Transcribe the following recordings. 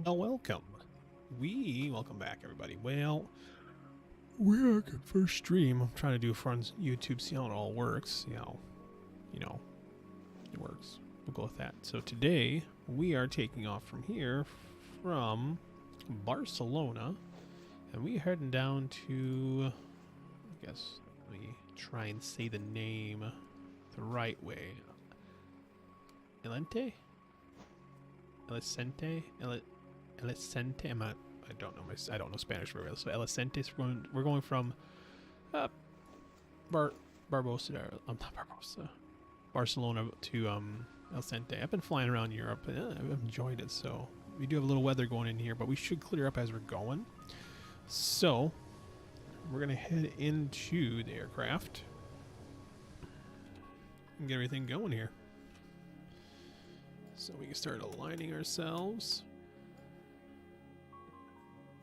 Well, welcome back, everybody. Well, we're at first stream. I'm trying to do for on YouTube, see how it all works. See how, it works. We'll go with that. So today we are taking off from here, from Barcelona, and we're heading down to, I guess, let me try and say the name the right way. Alicante? Alicante? Alicante? I don't know Spanish very well. So Alicante, we're going from Barcelona to Alicante. I've been flying around Europe and I've enjoyed it. So we do have a little weather going in here, but we should clear up as we're going. So we're gonna head into the aircraft and get everything going here. So we can start aligning ourselves.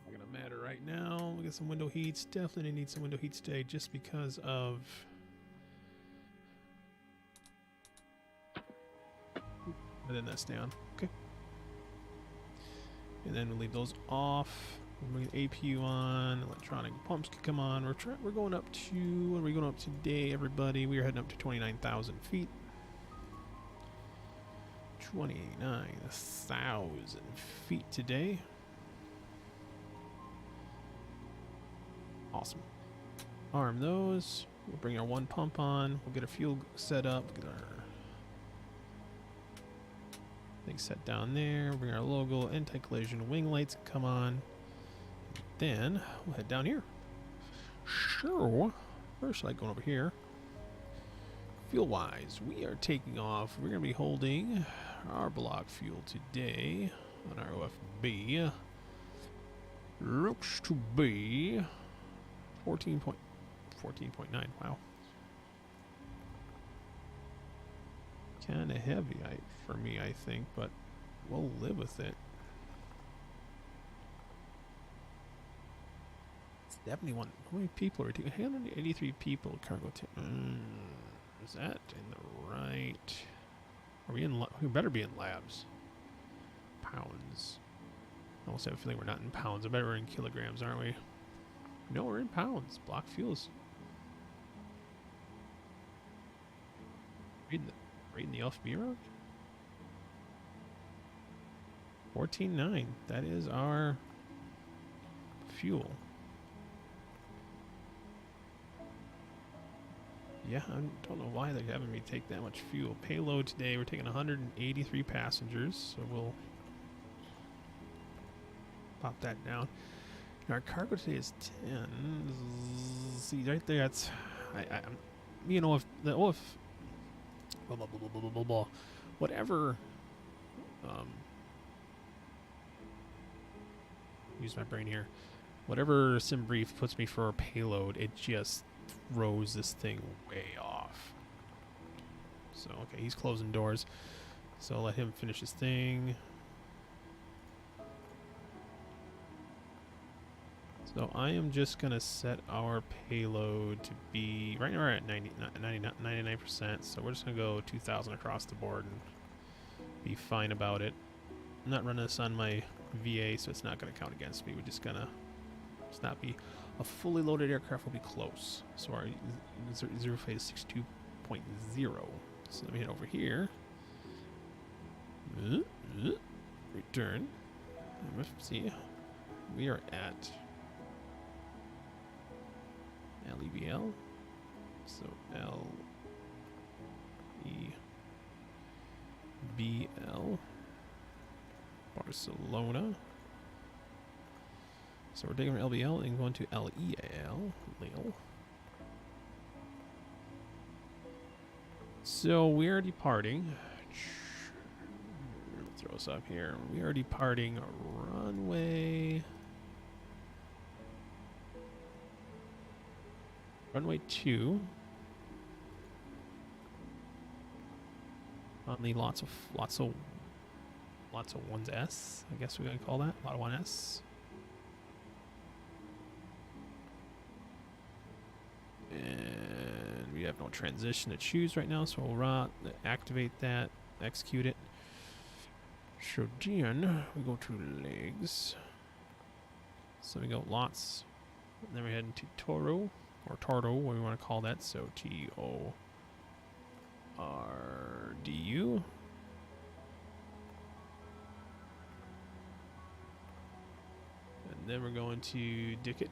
Not gonna matter right now. We got some window heats. Definitely need some window heats today just because of. And then that's down. Okay. And then we'll leave those off. We'll bring APU on. Electronic pumps can come on. We're going up to. What are we going up today, everybody? We are heading up to 29,000 feet. 29,000 feet today. Awesome. Arm those. We'll bring our one pump on. We'll get our fuel set up. Get our thing set down there. We'll bring our logo, anti-collision wing lights come on. Then we'll head down here. Sure. First, like going over here. Fuel-wise, we are taking off. We're going to be holding our block fuel today on our OFB. Looks to be 14.9. Wow. Kind of heavy for me, I think, but we'll live with it. It's 71. How many people are we taking? 183 people cargo. Is that in the right? Are we in? We better be in labs. Pounds. I almost have a feeling we're not in pounds. I bet we're in kilograms, aren't we? No, we're in pounds. Block fuels. Reading the LFB route? 14.9. That is our fuel. Yeah, I don't know why they're having me take that much fuel. Payload today, we're taking 183 passengers, so we'll pop that down. Our cargo today is 10. See, right there, that's... you know, if the blah, blah, blah, blah, blah, blah, blah, whatever, use my brain here. Whatever sim brief puts me for a payload, it just throws this thing way off. So, okay, he's closing doors. So I'll let him finish his thing. So I am just going to set our payload to be, right now we're at 99%, so we're just going to go 2,000 across the board and be fine about it. I'm not running this on my VA, so it's not going to count against me. We're just going to not be a fully loaded aircraft, will be close. So our zero fade is 62.0. So let me head over here. Return. See, we are at LEBL. So LEBL Barcelona. So we're taking from LBL and going to LEAL. LEAL. So we are departing. Throw us up here. We are departing runway 2. On the lots of 1S, I guess we're gonna call that. A lot of 1S. And we have no transition to choose right now, so we'll activate that, execute it. So then we go to legs. So we go lots. And then we head into Toro, or Tardo, what we want to call that. So T-O-R-D-U. And then we're going to Dickett.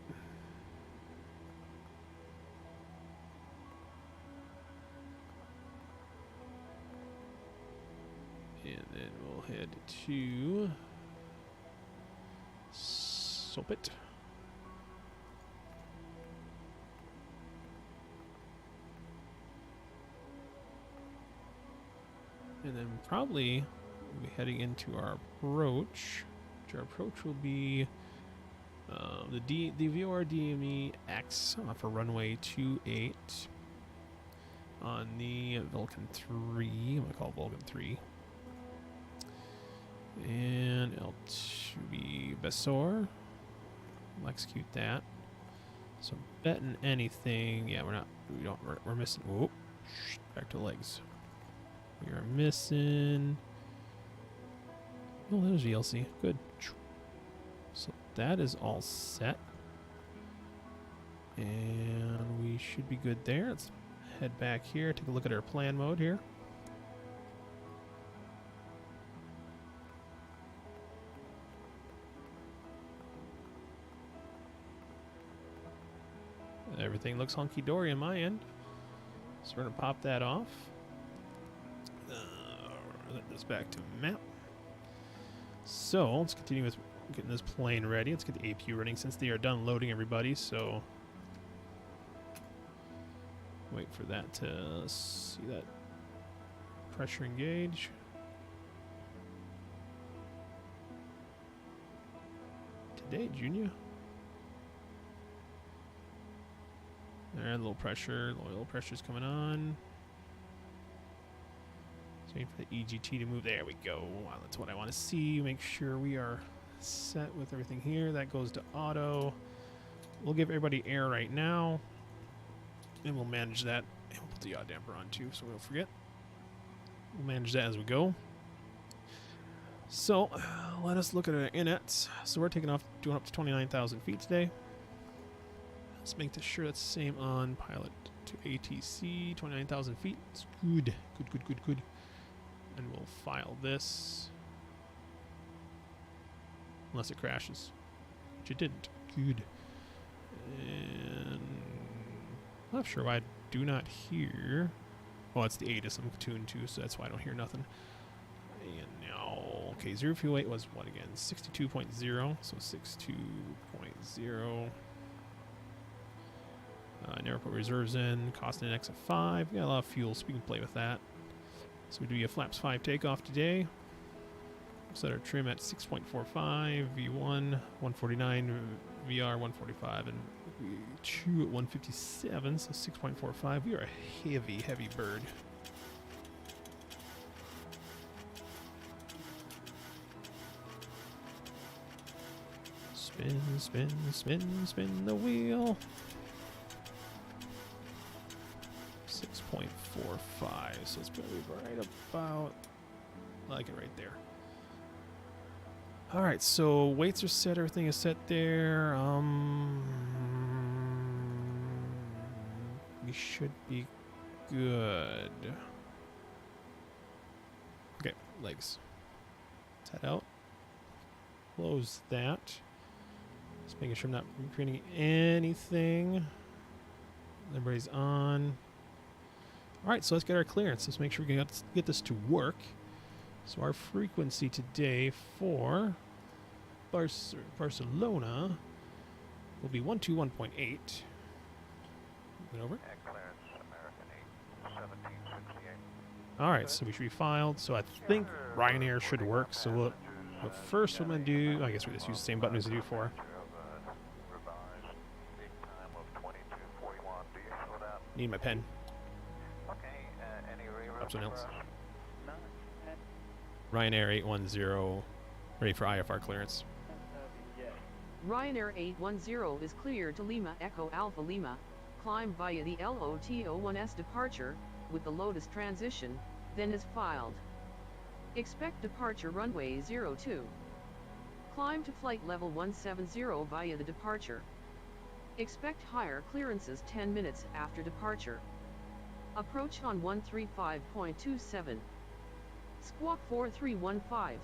And then we'll head to Sopit. And then probably we'll be heading into our approach. Which our approach will be the VOR DME X for runway 28 on the Vulcan 3. I'm going to call it Vulcan 3. And L2B Besor. We'll execute that. So betting anything. Yeah, we're missing. Whoop. Back to legs. We are missing. Oh, there's VLC. Good. So that is all set. And we should be good there. Let's head back here. Take a look at our plan mode here. Everything looks hunky-dory on my end. So we're going to pop that off. Let this back to map. So let's continue with getting this plane ready. Let's get the APU running since they are done loading everybody. So wait for that to see that pressure engage. Today, Junior. There, a little pressure. Oil pressure's coming on. Just waiting for the EGT to move. There we go. Wow, that's what I want to see. Make sure we are set with everything here. That goes to auto. We'll give everybody air right now. And we'll manage that. And we'll put the yaw damper on too, so we don't forget. We'll manage that as we go. So, let us look at our inets. So we're taking off, doing up to 29,000 feet today. Let's make sure that's the same on Pilot2ATC, 29,000 feet. It's good. Good. And we'll file this. Unless it crashes. Which it didn't. Good. And I'm not sure why I do not hear. Oh, it's the ATIS I'm tuned to, so that's why I don't hear nothing. And now, okay, 0 fuel weight was what again? 62.0, so 62.0. I never put reserves in. Cost index of 5. We got a lot of fuel, so we can play with that. So we do a flaps 5 takeoff today. Set our trim at 6.45, V1, 149, VR 145, and we chew at 157, so 6.45. We are a heavy bird. Spin the wheel. 6.45, so it's probably right about like it right there. All right, so weights are set, everything is set there. We should be good. Okay, legs. Let's head out. Close that. Just making sure I'm not creating anything. Everybody's on. All right, so let's get our clearance. Let's make sure we can get this to work. So our frequency today for Barcelona will be 121.8. Over. All right, so we should be filed. So I think Ryanair should work. So what first we're going to do, I guess we just use the same button as we do for. Need my pen. Something else. Ryanair 810, ready for IFR clearance. Ryanair 810 is cleared to Lima Echo Alpha Lima. Climb via the LOTO1S departure with the Lotus transition, then is filed. Expect departure runway 02. Climb to flight level 170 via the departure. Expect higher clearances 10 minutes after departure. Approach on 135.27. Squawk 4315.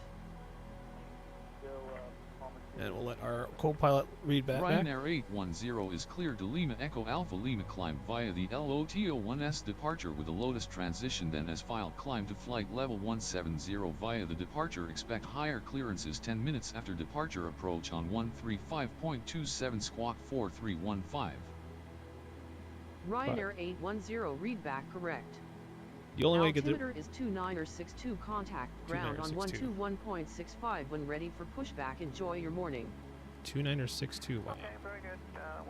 And we'll let our co-pilot read back. Ryanair 810 is cleared to Lima Echo Alpha Lima climb via the LOTO1S departure with a Lotus transition, then as filed climb to flight level 170 via the departure. Expect higher clearances 10 minutes after departure. Approach on 135.27. Squawk 4315. Ryanair 810 read back correct. The only way to get Altimeter is 2962. Contact ground on 121.65 when ready for pushback. Enjoy your morning. 2962. Wow.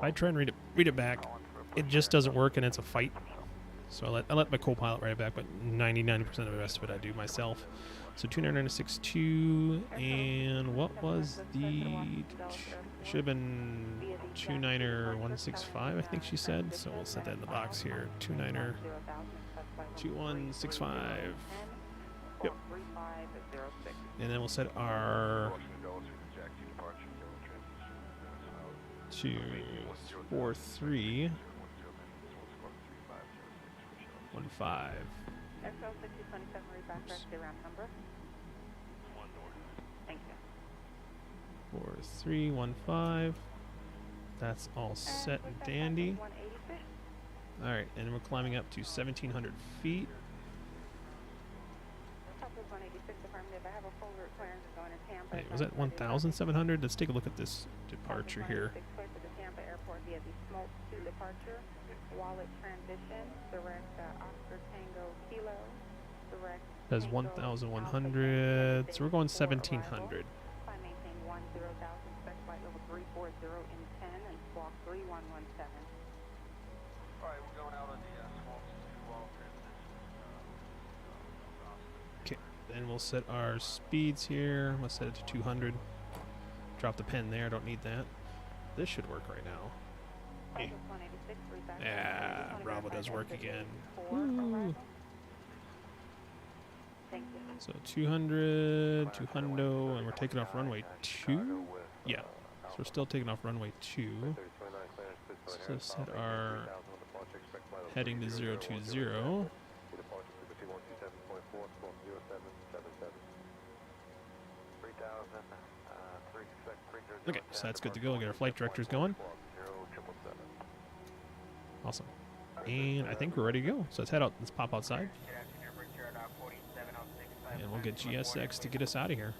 I try and read it back. It just doesn't work, and it's a fight. So I let my co-pilot write it back, but 99% of the rest of it I do myself. So 29962, and what was the? Should have been 29165, I think she said. So we'll set that in the box here. 2165. Yep. And then we'll set our 24315. Thank you. 4315. That's all set and dandy. Alright, and we're climbing up to 1,700 feet. Wait, was that 1,700? Let's take a look at this departure here. That's 1,100. So we're going 1,700. Okay, then we'll set our speeds here. Let's set it to 200. Drop the pen there. Don't need that. This should work right now. Hey. Yeah, Bravo does work again. Woo. So 200, 200, and we're taking off runway 2. Yeah, so we're still taking off runway 2. So set our heading to 020. Okay, so that's good to go. We'll get our flight directors going. Awesome. And I think we're ready to go. So let's head out. Let's pop outside. And we'll get GSX to get us out of here.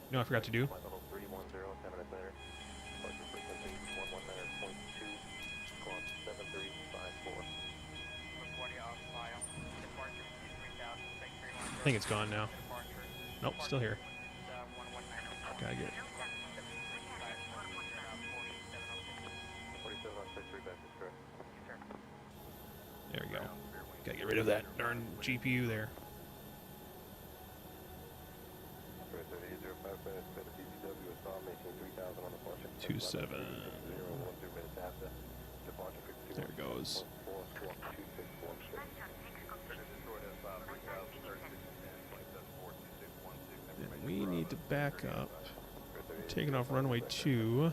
You know, I forgot to do. I think it's gone now. Nope, still here. Gotta get it. There we go. Gotta get rid of that darn GPU there. Two seven. There it goes. And we need to back up. We're taking off runway 2.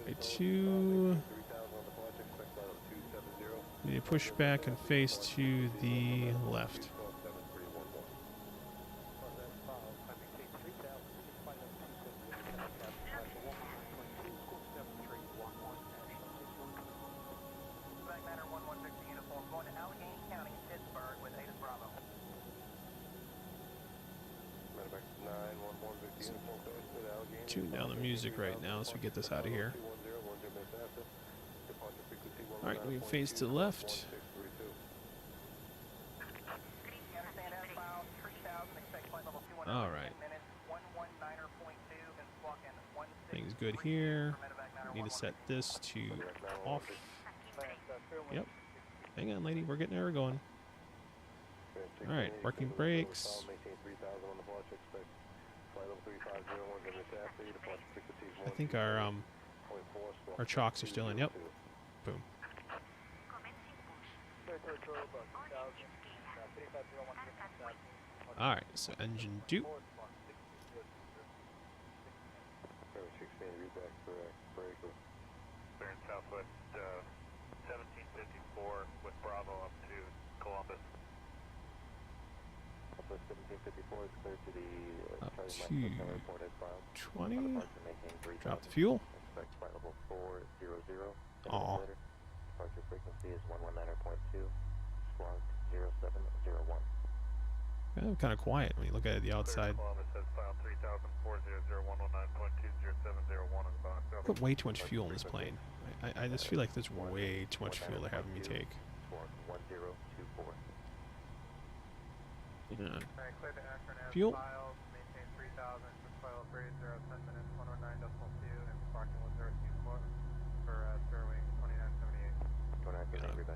Runway 2. We need to push back and face to the left. Tune down the music right now so we get this out of here. Alright, we face to the left. Alright. Things good here. Need to set this to off. Yep. Hang on, lady. We're getting there. We're going. Alright, working brakes. I think our chocks are still in. Yep. Boom. All right. So engine 2. Bearing southwest 1754 with Bravo up to Columbus. Up to 20. Drop the fuel. Aw. Kind of quiet when you look at the outside. Put way too much fuel in this plane. I just feel like there's way too much fuel they're having me take. Yeah. Fuel.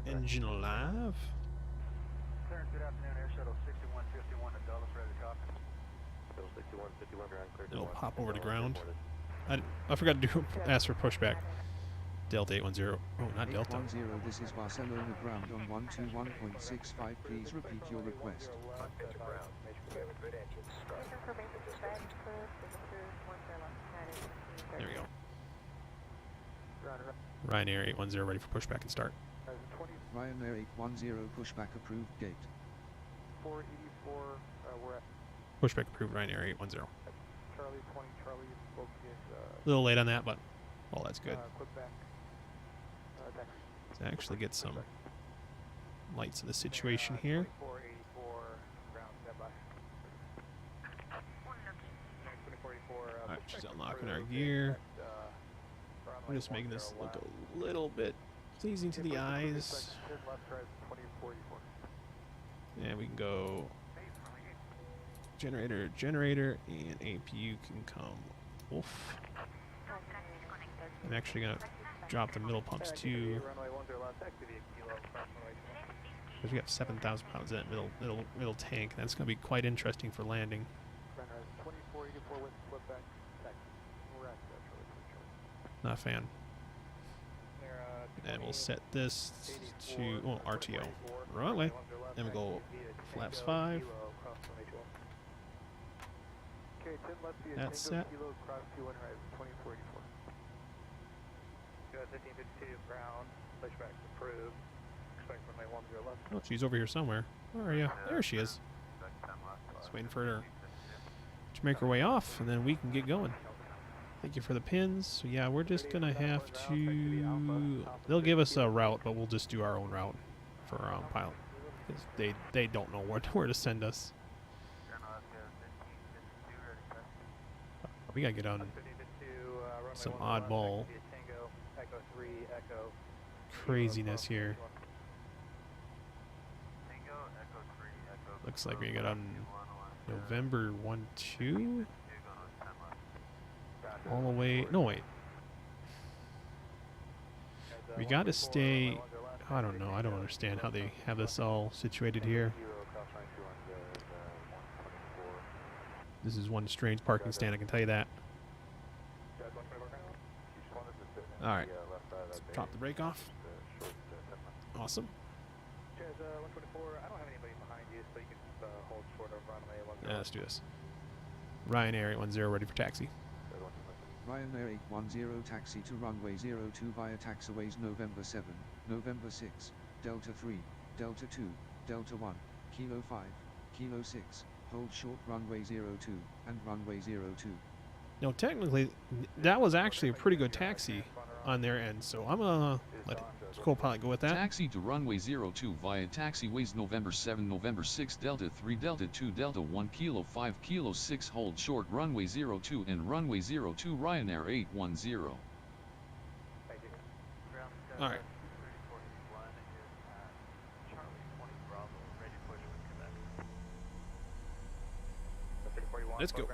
Engine alive. Good afternoon, Air Shuttle 6151 at Dulles, ready to copy. It'll pop over to ground. I forgot to ask for pushback. Delta 810. Oh, not Delta. 810, this is Barcelona ground on 121.65. Please repeat your request. There we go. Ryanair 810 ready for pushback and start. Ryanair 810 pushback approved gate. 484, we're at Pushback approved Ryanair 810. Charlie 20, Charlie, focus, A little late on that, but well, that's good. quick back. Taxi. Let's actually get some lights of the situation here. 2484, ground standby. 2484, Alright, she's unlocking our gear. I'm just making this look a little bit pleasing to the eyes. And we can go generator, and APU can come. Oof. I'm actually gonna drop the middle pumps too. Because we have 7,000 pounds in that middle tank. That's gonna be quite interesting for landing. Not a fan. And we'll set this to RTO. Runway. Then we go flaps 5. That's set. Oh, she's over here somewhere. Where are you? There she is. Just waiting for her to make her way off, and then we can get going. Thank you for the pins. So yeah, we're just gonna have to. They'll give us a route, but we'll just do our own route for Pilot, because they don't know where to send us. We gotta get on some oddball craziness here. Looks like we got on November 1-2. All the way. No, wait. We got to stay. I don't know. I don't understand how they have this all situated here. This is one strange parking stand, I can tell you that. Alright. Let's drop the brake off. Awesome. Yeah, let's do this. Ryanair 810 ready for taxi. Ryanair 810 taxi to runway 02 via taxiways November 7, November 6, Delta 3, Delta 2, Delta 1, Kilo 5, Kilo 6, hold short runway 02, and runway 02. No, technically, that was actually a pretty good taxi on their end, so I'm gonna let co-pilot go with that. Taxi to runway 02 via taxiways November 7, November 6, Delta 3, Delta 2, Delta 1, Kilo 5, Kilo 6, hold short runway 02 and runway 02 Ryanair 810. Alright. Let's go.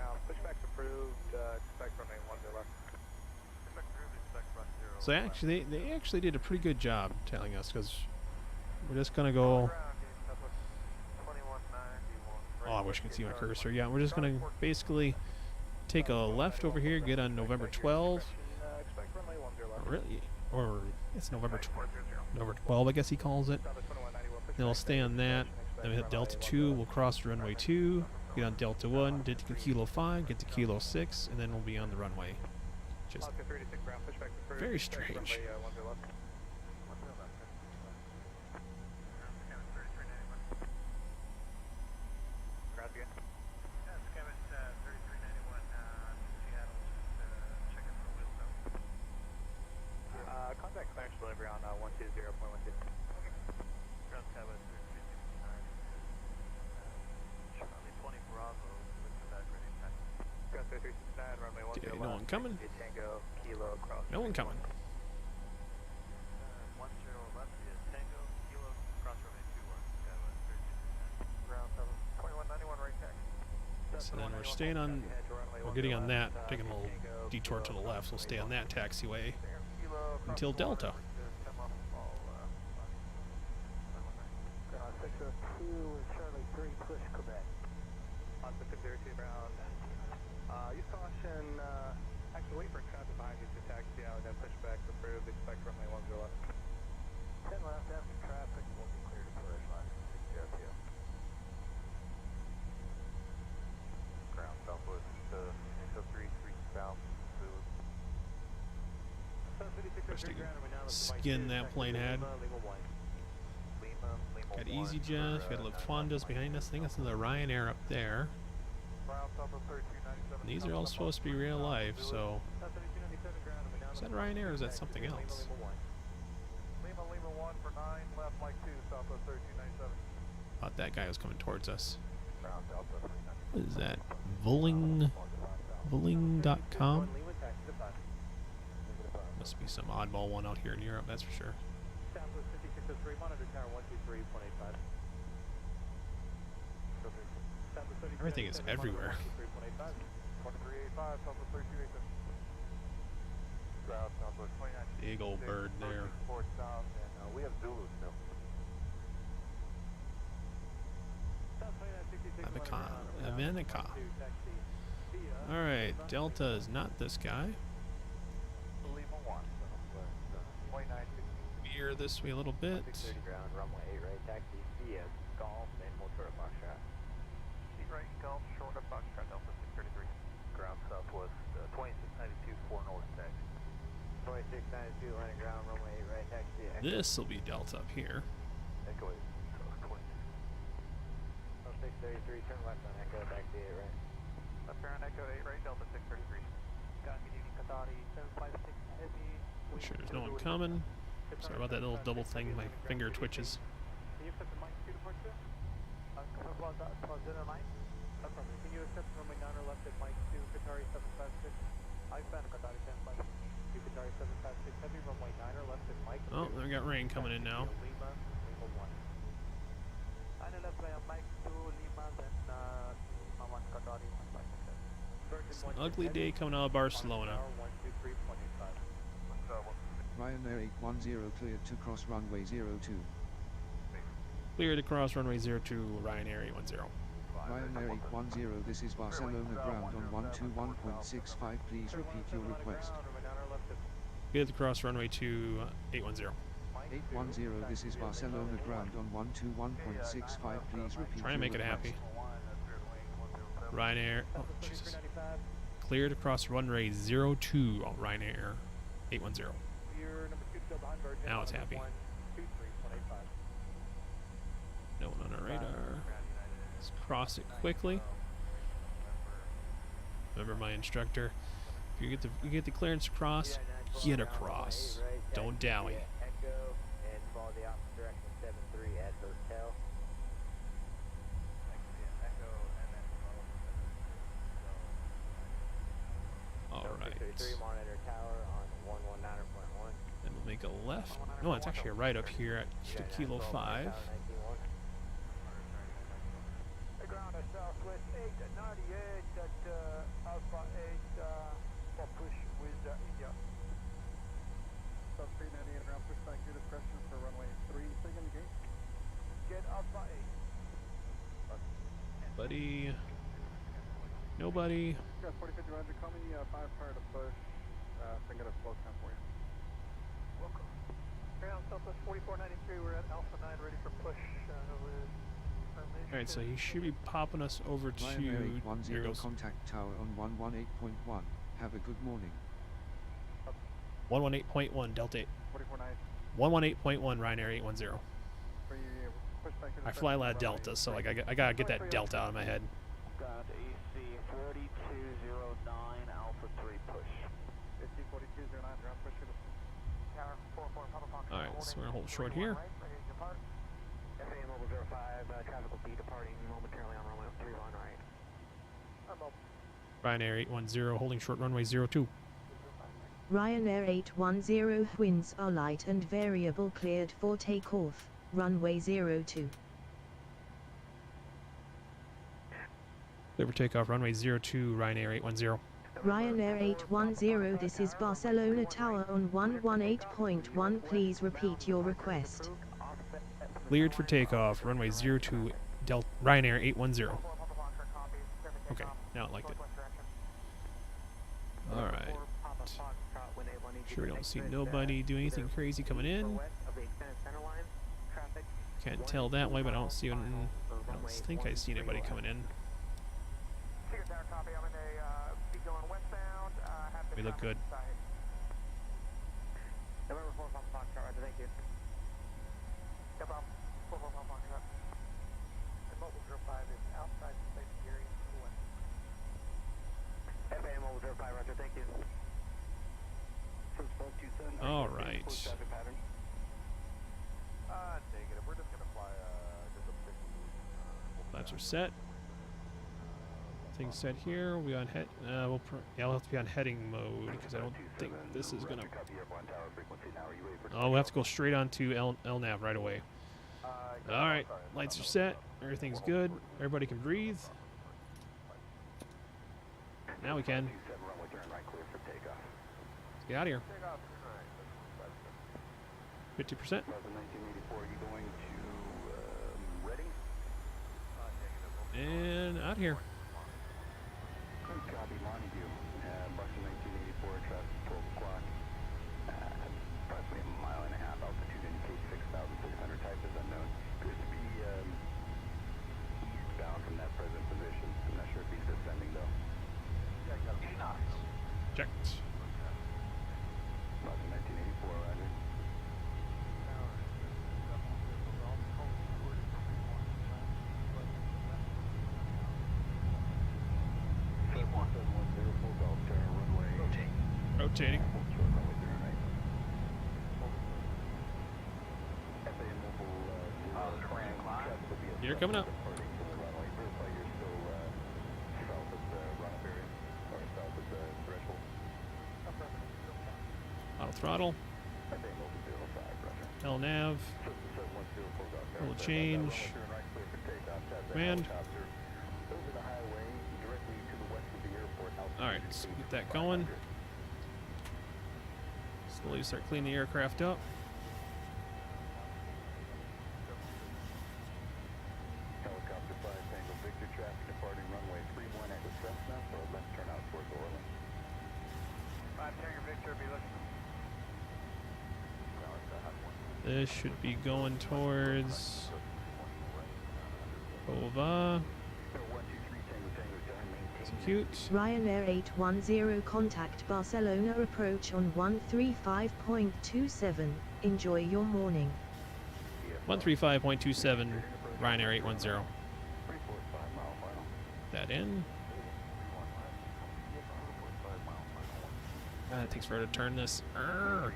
So actually, they actually did a pretty good job telling us, because we're just gonna go. Oh, I wish you could see my cursor. Yeah, we're just gonna basically take a left over here, get on November 12. Really? Or it's November 12, I guess he calls it. Then we'll stay on that. Then we hit Delta 2, we'll cross runway 2, get on Delta 1, get to Kilo 5, get to Kilo 6, and then we'll be on the runway. Just very strange. Contact clearance delivery on 120.12. Ground Skyway 3369. Charlie 20 Bravo, with the back ready time. Ground 3369, runway 10 Okay, left. no one coming. Tango, Kilo, cross. No one coming. 10 left is Tango, Kilo, cross runway 21. Skyway 3369. Ground 2191 right taxi. So then we're staying on, we're getting on that, taking a little detour to the left, so we'll stay on that taxiway until Delta. 602 with Charlie 3, push Quebec. On 602 ground. Use caution, actually wait for traffic behind you to taxi out, then push back approved, expect runway 10 left. 10 left after traffic, will be clear to push, last 602. Ground southwest, 603, 3 south, food. Just to skin that plane head. Got EasyJet, got Lufthansa's behind us. I think that's the Ryanair up there. And these are all supposed to be real life, so. Is that Ryanair or is that something else? Thought that guy was coming towards us. What is that? Vulling.com? Must be some oddball one out here in Europe, that's for sure. Everything is everywhere. Big old bird there. Avenica. Alright, Delta is not this guy. Veer this way a little bit. 30 ground, runway 8 right, taxi via Golf, and we'll short of Foxtrot. Seat right, Golf, short of Foxtrot, Delta 633. Ground southwest, 2692, 4 north taxi. 2692, landing ground, runway 8 right, taxi. This will be Delta up here. Echo 8, so 633, turn left on Echo, taxi 8 right. Left turn on Echo 8 right, Delta 633. Got me Union Qatari, 756 heavy. Make sure there's no one coming. Sorry about that little double thing, my finger twitches. Can you accept the mic to depart, sir? Can you accept runway 9 or left at Mike 2, Qatari 756? I found Qatari 756. 2 Qatari 756, heavy runway 9 or left at Mike 2. Oh, we got rain coming in now. Lima 1. 9 left by Mike 2, Lima, then Lima 1, Qatari 156. It's an ugly day coming out of Barcelona. Ryanair 810 cleared to cross runway 02. Clear to cross runway 02, Ryanair 810. Ryanair 810, this is Barcelona ground on 121.65, please repeat your request. Clear to cross runway 2, 810. 810, this is Barcelona ground on 121.65, please repeat Trying to make your it happy. request. Ryanair, oh Jesus. Clear to cross runway 02, on Ryanair 810. Now it's happy. No one on our radar. Let's cross it quickly. Remember my instructor. If you get the clearance to cross, get across. Don't dally. Alright. Then we'll make a left. No, it's actually a right up here at Kilo 5. Ground at Southwest 898 at Alpha 8 for push with India. South 398 ground push back due to pressure for runway 3. Second gate. Get Alpha 8. Buddy. Nobody. Roger. Call me 5 prior to push. So I can get a flow time for you. Welcome. Ground Southwest 4493. We're at Alpha 9, ready for push with formation. Alright, so he should be popping us over to... Ryanair Here 810 goes. contact tower on 118.1. Have a good morning. 118.1 Delta 8. 4493. 118.1 Ryanair 810. I fly a lot of Delta, so like I gotta get that Delta out of my head. Got AC 4209 Alpha 3 push. AC 4209, ground push to tower 44 Papa Fox. Alright, so we're gonna hold short here. FA Mobile 05, traffic will be departing momentarily on runway 31 right. Ryanair 810 holding short runway 02. Ryanair 810 winds are light and variable, cleared for takeoff, runway 02. Clear for takeoff, runway 02, Ryanair 810. Ryanair 810, this is Barcelona Tower on 118.1, please repeat your request. Cleared for takeoff, runway 02, Ryanair 810. Okay, now it liked it. Alright. Sure we don't see nobody do anything crazy coming in. Can't tell that way, but I don't see I don't think I see anybody coming in. We look good. November 4 Papa Fox, Roger, thank you. Yep, 4 Papa Fox. And Mobile 05 is outside the safety area to the west. FA Mobile 05, Roger, thank you. All right. Negative. We're just gonna fly just a Flaps are set. Things set here. We on head. I'll have to be on heading mode because I don't think this is gonna. Oh, we'll have to go straight onto LNAV right away. All right, lights are set. Everything's good. Everybody can breathe. Now we can. Let's get out of here. 50%. And out here. Copy, Montague. Barcelona 1984, traffic 12 o'clock. Approximately a mile and a half altitude, indicates 6,600, type is unknown. Appears to be eastbound from that present position. I'm not sure if he's descending though. Yeah, got 8 knots. Checked. Barcelona 1984, roger. Rotating. You're coming up. Auto throttle. LNAV. Roll change. Command. Alright, let's get that going. Slowly start cleaning the aircraft up. Helicopter 5 Tango Victor, traffic departing runway 31 at the Cessna for a left turn out towards Orland. 5 Tango Victor, be looking. This should be going towards Ova. Execute. Ryanair 810, contact Barcelona, approach on 135.27, enjoy your morning. 135.27, Ryanair 810. That in. It takes forever to turn this. Arrgh.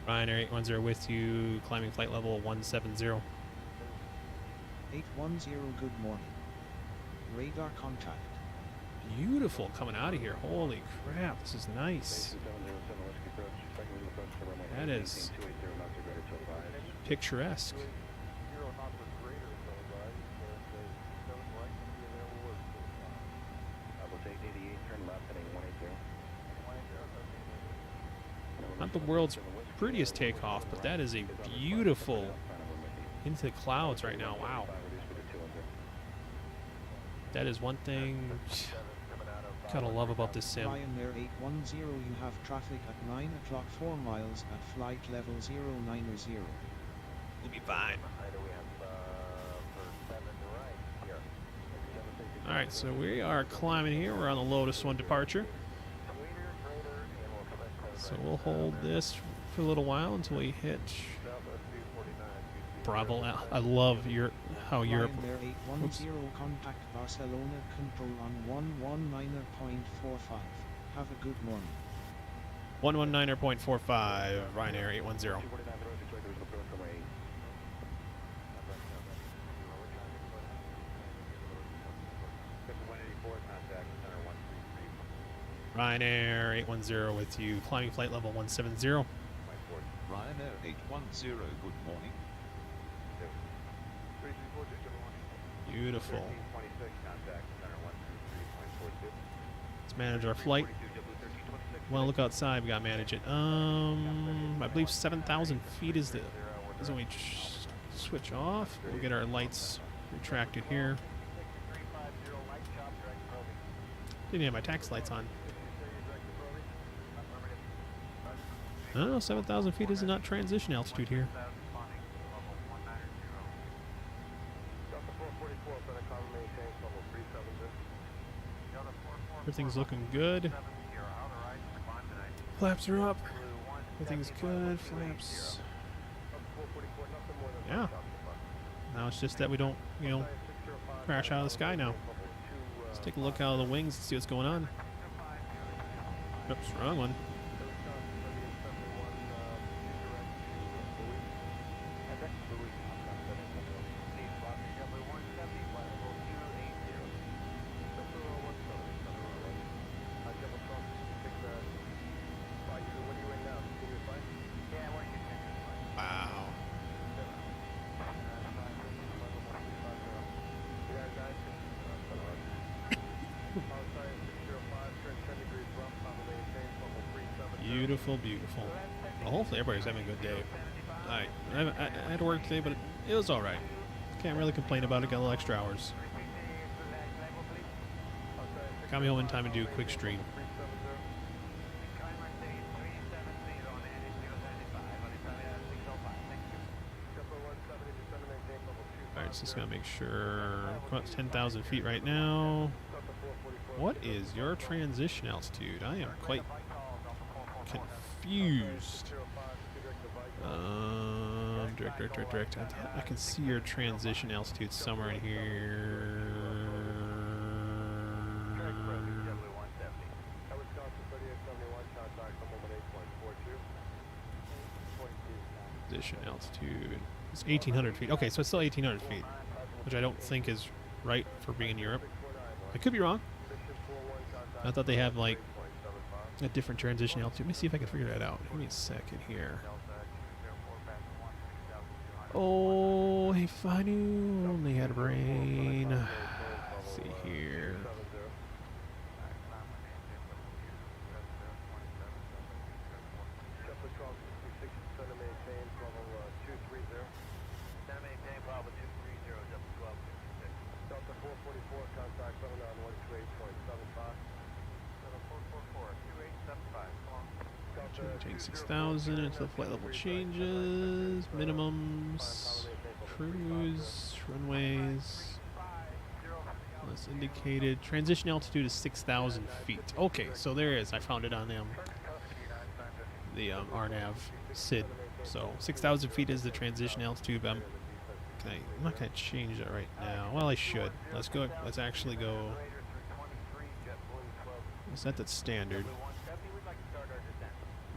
Ryanair 810 with you, climbing flight level 170. 810, good morning. Radar contact. Beautiful coming out of here. Holy crap, this is nice. That is picturesque. Not the world's prettiest takeoff, but that is a beautiful into the clouds right now. Wow. That is one thing gotta love about this sim. Ryanair 810, you have traffic at 9 o'clock 4 miles at flight level 090. We'll be fine. Alright, so we are climbing here. We're on the Lotus 1 departure. So we'll hold this for a little while until we hit Bravo. I love how Europe. Ryanair 810, contact Barcelona control on 119.45. Have a good morning. 119.45, Ryanair 810. Ryanair 810 with you, climbing flight level 170. Ryanair 810, good morning. Beautiful. Let's manage our flight. Well, look outside. We gotta manage it. I believe 7,000 feet is when we switch off. We'll get our lights retracted here. Didn't have my tax lights on. No, 7,000 feet is not transition altitude here. Everything's looking good. Flaps are up. Everything's good. Flaps. Yeah. Now it's just that we don't, crash out of the sky now. Let's take a look out of the wings and see what's going on. Oops, wrong one. Beautiful, beautiful. Well, hopefully everybody's having a good day. I had to work today, but it was alright. Can't really complain about it. Got a little extra hours. Got me home in time to do a quick stream. Alright, so just gotta make sure. About 10,000 feet right now. What is your transition altitude? I am quite confused. Direct. I can see your transition altitude somewhere in here. Transition altitude. It's 1,800 feet. Okay, so it's still 1,800 feet, which I don't think is right for being in Europe. I could be wrong. I thought they have like a different transition altitude. Let me see if I can figure that out. Give me a second here. Oh, if I knew only had a brain. Let's see here. Change 6,000 until flight level changes, minimums, cruise, runways. As indicated, transition altitude is 6,000 feet. Okay, so there it is. I found it on the RNAV SID. So 6,000 feet is the transition altitude. I'm not gonna change that right now. Well, I should. Let's go. Let's actually go. Set that standard.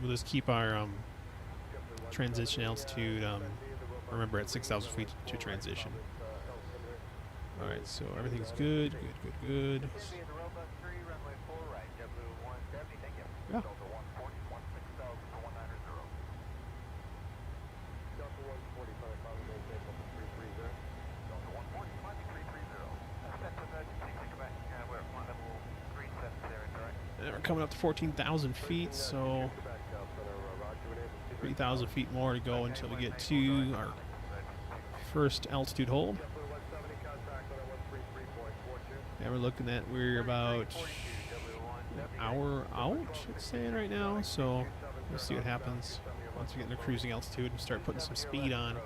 We'll just keep our transition altitude, remember, at 6,000 feet to transition. Alright, so everything's good. Yeah. And we're coming up to 14,000 feet, so 3,000 feet more to go until we get to our first altitude hold. And we're looking at, we're about an hour out, it's saying right now, so we'll see what happens once we get into cruising altitude and start putting some speed on.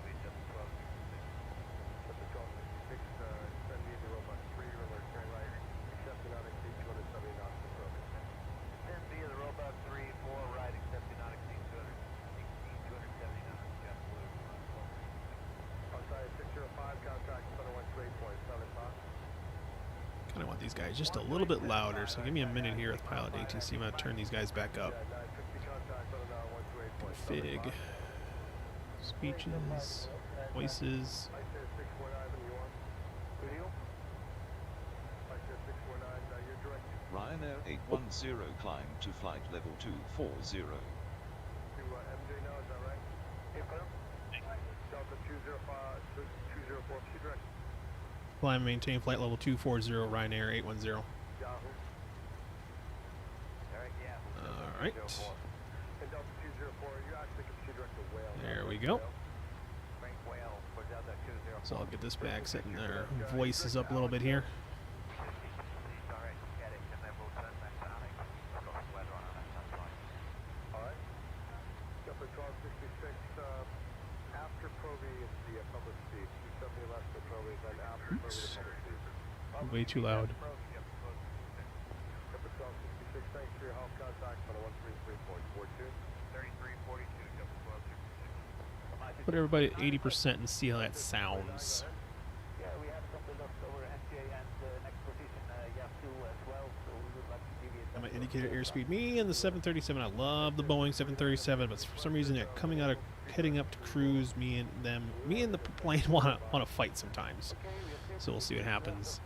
I want these guys just a little bit louder, so give me a minute here with Pilot2ATC. I'm going to turn these guys back up. Config. Speeches. Voices. Ryanair 810 climb to flight level 240. Climb, maintain flight level 240, Ryanair 810. Alright. There we go. So I'll get this back setting our voices up a little bit here. Oops. Way too loud. Put everybody at 80% and see how that sounds. And my indicator airspeed. Me and the 737. I love the Boeing 737, but for some reason they're coming out of heading up to cruise. Me and the plane want to fight sometimes. So we'll see what happens.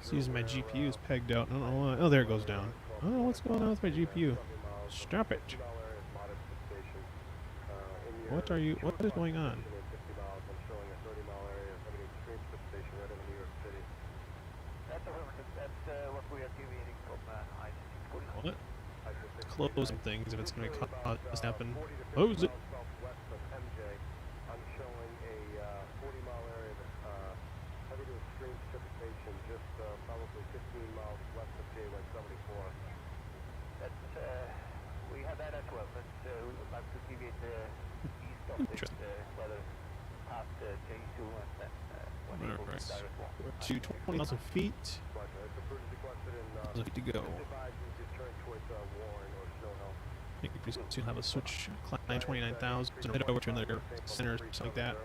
Just using my GPU is pegged out. I don't know why. Oh, there it goes down. I don't know what's going on with my GPU. Stop it. What are you? What is going on? What? Close some things if it's going to cause this to happen. Close it. Interesting. Alright. To 20,000 feet. 1,000 feet to go. I think we soon have a switch climb 29,000 and head over to another center or something like that.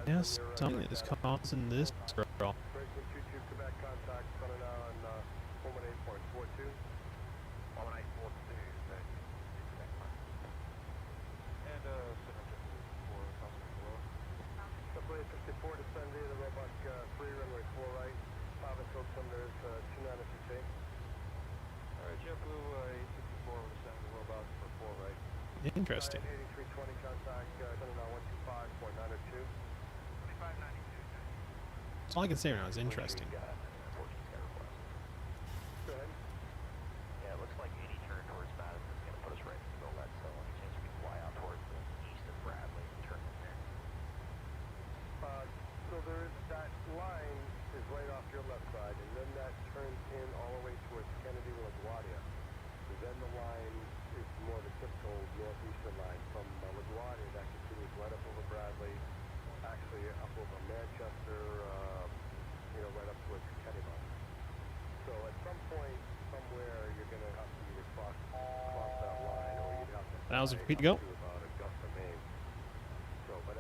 Yes, something is causing this girl. Interesting. That's all I can say right now is interesting. Yeah, it looks like any turn towards Madison is going to put us right in the middle of that, so any chance we can fly out towards the east of Bradley and turn in there. So there's that line is right off your left side, and then that turns in all the way towards Kennedy LaGuardia. So then the line is more of a typical northeastern line from LaGuardia that continues right up over Bradley, actually up over Manchester, right up towards Kennebunk. So at some point, somewhere, you're going to have to either cross that line, or you'd have to 1,000 feet to go. about Augusta, Maine. So, but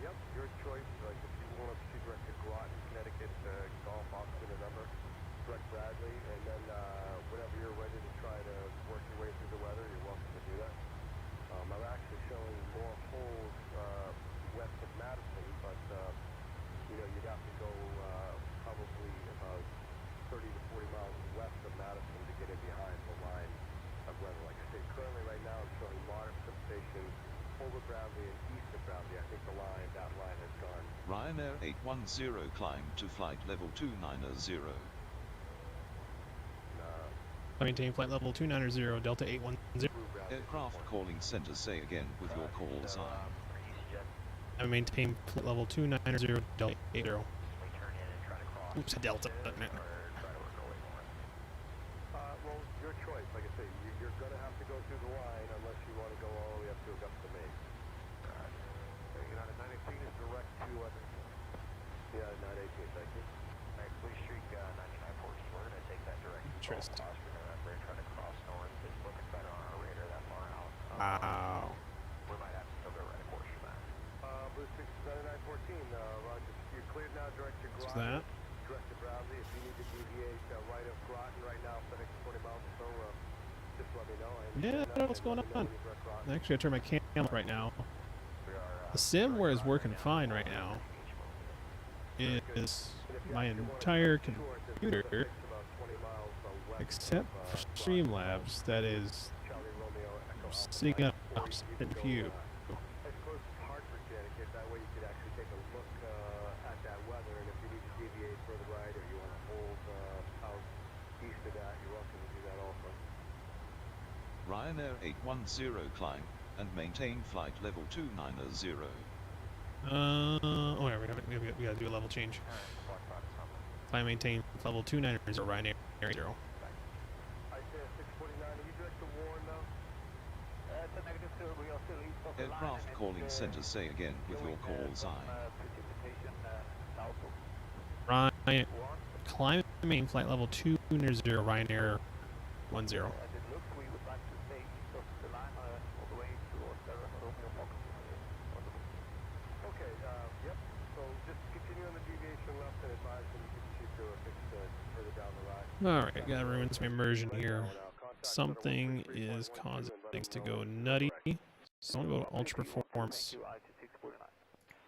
yep, your choice. Like if you want to see direct to Groton, Connecticut, Golf, Austin, or number, direct Bradley, and then whenever you're ready to try to work your way through the weather, you're welcome to do that. I'm actually showing more holes west of Madison, but you'd have to go probably about 30 to 40 miles west of Madison to get in behind the line of weather. Like I say, currently right now I'm showing moderate precipitation over Bradley and east of Bradley. I think that line has gone. Ryanair 810 climb to flight level 290. Maintain flight level 290, Delta 810. Aircraft calling center, say again with your call sign. I maintain flight level 290, Delta 80. Oops, Delta. Well, your choice. Like I say, you're going to have to go through the line unless you want to go all the way up to Augusta, Maine. United 918 is direct to yeah, 918, thank you. Alright, Blue Streak 9914, we're going to take that direct. Interesting. We're trying to cross north. It's looking better on our radar that far out. Wow. We might have to still go right a course for that. Blue Streak 9914, Roger. You're cleared now, direct to What's Groton. that? Direct to Bradley. If you need to deviate right of Groton right now for the next 20 miles or so, just let me know. Yeah, what's going on? Actually, I turn my cam off right now. The SimWare is working fine right now. Is my entire computer, except for Streamlabs, that is sitting up in view. As close as Hartford, Connecticut. That way you could actually take a look at that weather, and if you need to deviate further right or you want to hold out east of that, you're welcome to do that also. Ryanair 810 climb and maintain flight level 290. Oh yeah, we gotta do a level change. If I maintain level 290 or Ryanair 80. I say 649. Are you direct to Warren now? It's a negative 2. We are still east of the line. Aircraft calling center, say again with your call sign. Precipitation south of Ryan, climb main flight level 290, Ryanair 10. as it looks. We would like to stay east of the line all the way towards Romeo Fox. Okay, yep. So just continue on the deviation left and advise when you can shoot to a fix further down the ride. Alright, gotta ruin some immersion here. Something is causing things to go nutty. So I'm gonna go to ultra performance.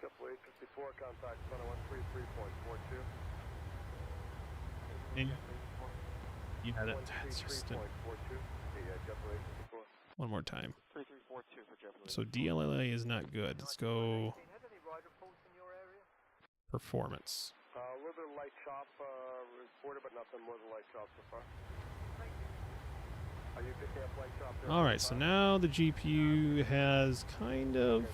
Double 854, contact center 133.42. You had it. It's just a, 133.42. Yeah, double 854. one more time. 3342 for JetBlue. So DLLA is not good. Let's go performance. A little bit of light chop reported, but nothing more than light chop so far. Are you picking up light chop there? Alright, so now the GPU has kind of...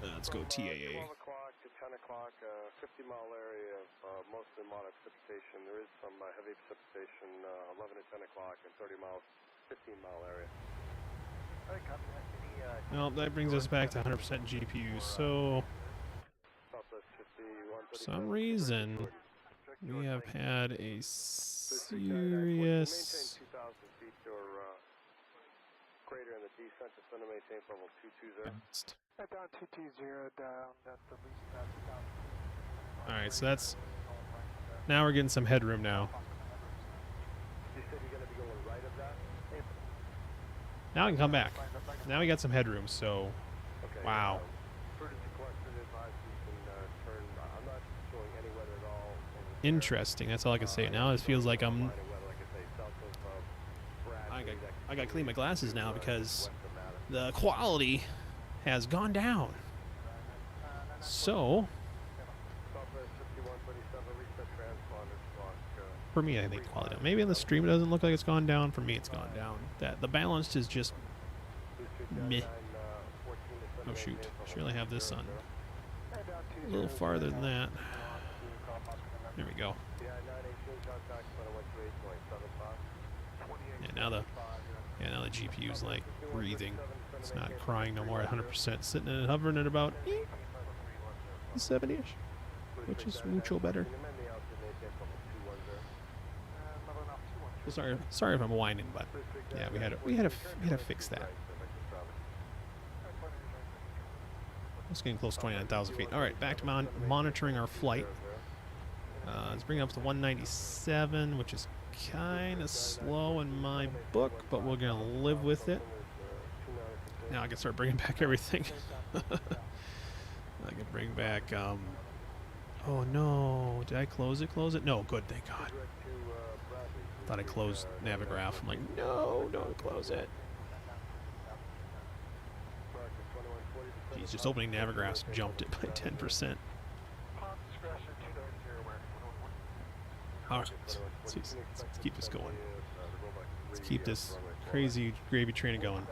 Let's go TAA. 12 o'clock to 10 o'clock, 50-mile area of mostly moderate precipitation. There is some heavy precipitation 11 to 10 o'clock and 30 miles, 15-mile area. Well, that brings us back to 100% GPU. So, for some reason, we have had a serious... Greater in the descent to center maintain level 220. Down 220, down, that's the least down. Alright, so that's... Now we're getting some headroom now. You said you're going to be going right of that? Now I can come back. Now we got some headroom, so... Okay, Wow. Prudence and collection advice, you can turn, I'm not showing any weather at all. Interesting, that's all I can say. Now it feels like I'm... I gotta clean my glasses now because the quality has gone down. So, for me, I think quality. Maybe in the stream it doesn't look like it's gone down. For me, it's gone down. That the balanced is just meh. Oh shoot! Should really have this on a little farther than that. There we go. Yeah, 918 contact, 128.75. Yeah, now the GPU's like breathing. It's not crying no more at 100%. Sitting and hovering at about 70-ish, which is mucho better. Sorry if I'm whining, but yeah, we had to fix that. It's getting close to 29,000 feet. All right, back to monitoring our flight. Let's bring it up to 197, which is kind of slow in my book, but we're gonna live with it. Now I can start bringing back everything. I can bring back. Oh no! Did I close it? Close it? No. Good. Thank God. Thought I closed Navigraph. I'm like, no, don't close it. Geez, just opening Navigraphs jumped it by 10%. All right, let's keep this going. Let's keep this crazy gravy train going.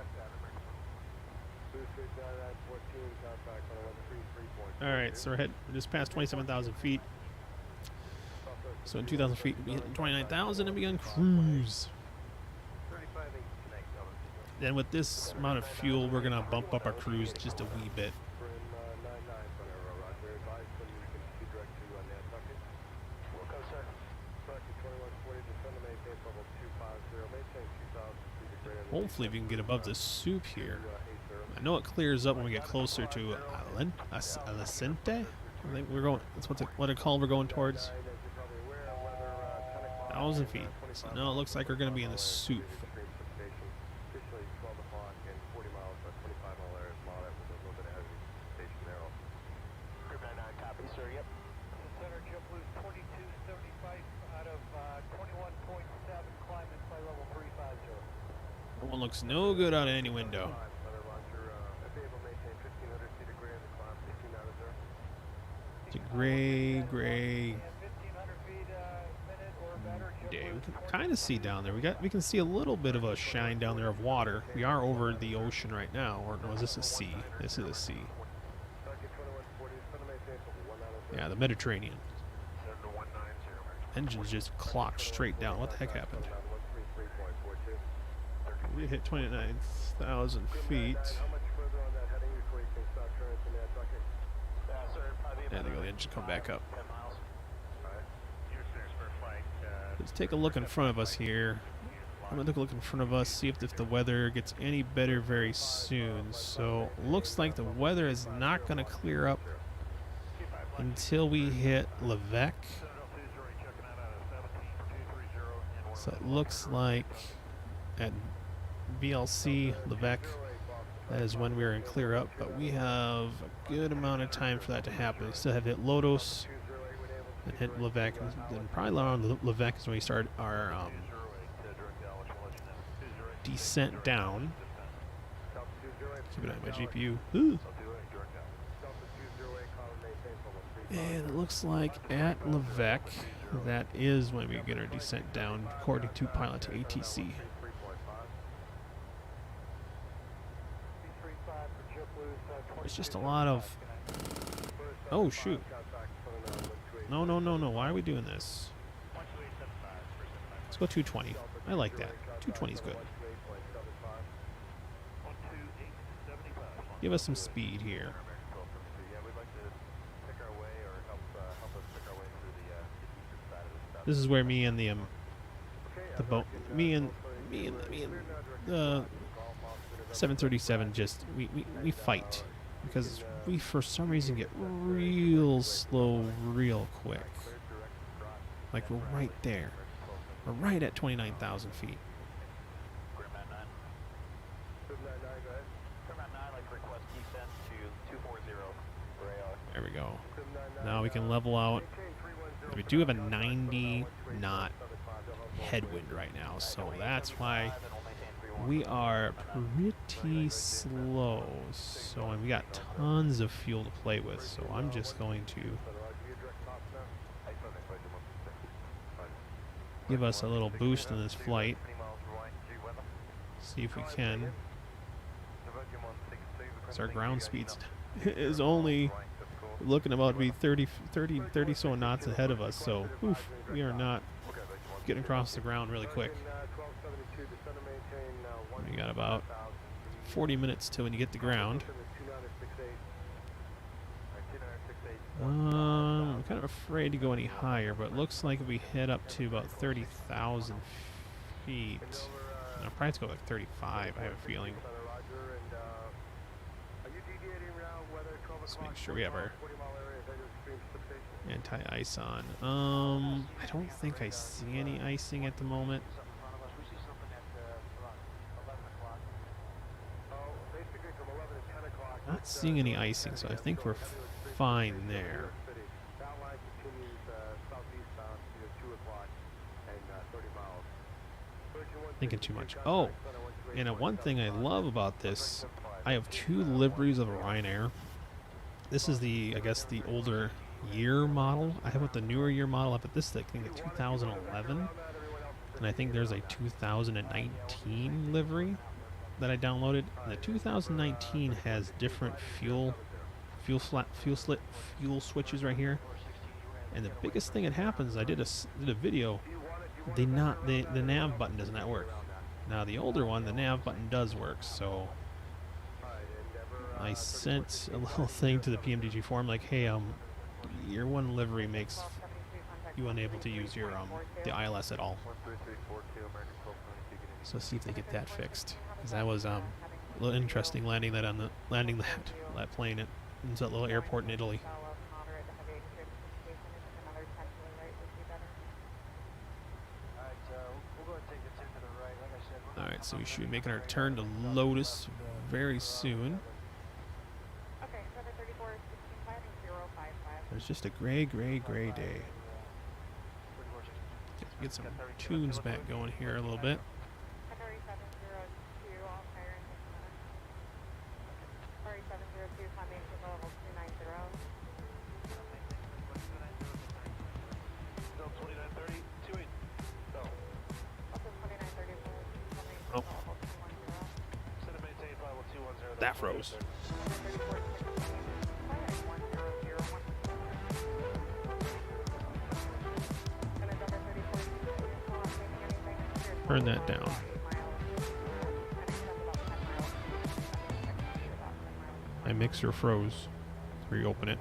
All right, so we're just past 27,000 feet. So in 2,000 feet, we'll be hitting 29,000 and be on cruise. Then with this amount of fuel, we're gonna bump up our cruise just a wee bit. Hopefully we can get above the soup here. I know it clears up when we get closer to Alicante. I think we're going. That's what it's called. We're going towards 1,000 feet. So now it looks like we're going to be in the soup. That one looks no good out of any window. It's a gray day. We can kind of see down there. We can see a little bit of a shine down there of water. We are over the ocean right now. Or no, is this a sea? This is a sea. Yeah, the Mediterranean. Engines just clocked straight down. What the heck happened? We hit 29,000 feet. Yeah, there you go. The engine come back up. Let's take a look in front of us here. I'm going to take a look in front of us, see if the weather gets any better very soon. So, looks like the weather is not going to clear up until we hit Levec. So, it looks like at BLC, Levec, that is when we're in clear up, but we have a good amount of time for that to happen. We still have hit Lodos and hit Levec, and then probably around Levec is when we start our descent down. Keep it on my GPU. Ooh. And it looks like at Levec, that is when we get our descent down, according to Pilot2ATC. There's just a lot of... Oh, shoot. No. Why are we doing this? Let's go 220. I like that. 220 is good. Give us some speed here. This is where me and the boat, me and the 737 just we fight, because we for some reason get real slow real quick. Like we're right there. We're right at 29,000 feet. There we go. Now we can level out. We do have a 90 knot headwind right now, so that's why we are pretty slow. So and we got tons of fuel to play with, so I'm just going to give us a little boost in this flight. See if we can. So our ground speed is only looking about to be 30 so knots ahead of us. So, oof, we are not getting across the ground really quick. We got about 40 minutes till when you get to ground. I'm kind of afraid to go any higher, but it looks like if we head up to about 30,000 feet, I'll probably have to go like 35, I have a feeling. Let's make sure we have our anti-ice on. I don't think I see any icing at the moment. Not seeing any icing, so I think we're fine there. Thinking too much. Oh, and one thing I love about this, I have 2 liveries of Ryanair. This is the, I guess, the older year model. I have the newer year model up at this thing, I think, 2011, and I think there's a 2019 livery that I downloaded. And the 2019 has different fuel switches right here. And the biggest thing that happens, I did a video. The nav button does not work. Now the older one, the nav button does work. So I sent a little thing to the PMDG forum like, hey, your one livery makes you unable to use your the ILS at all. So see if they get that fixed. Because that was a little interesting landing that plane into that little airport in Italy. Alright, so we should be making our turn to Lotus very soon. There's just a gray day. Get some tunes back going here a little bit. Oh. That froze. Turn that down. My mixer froze. Reopen it.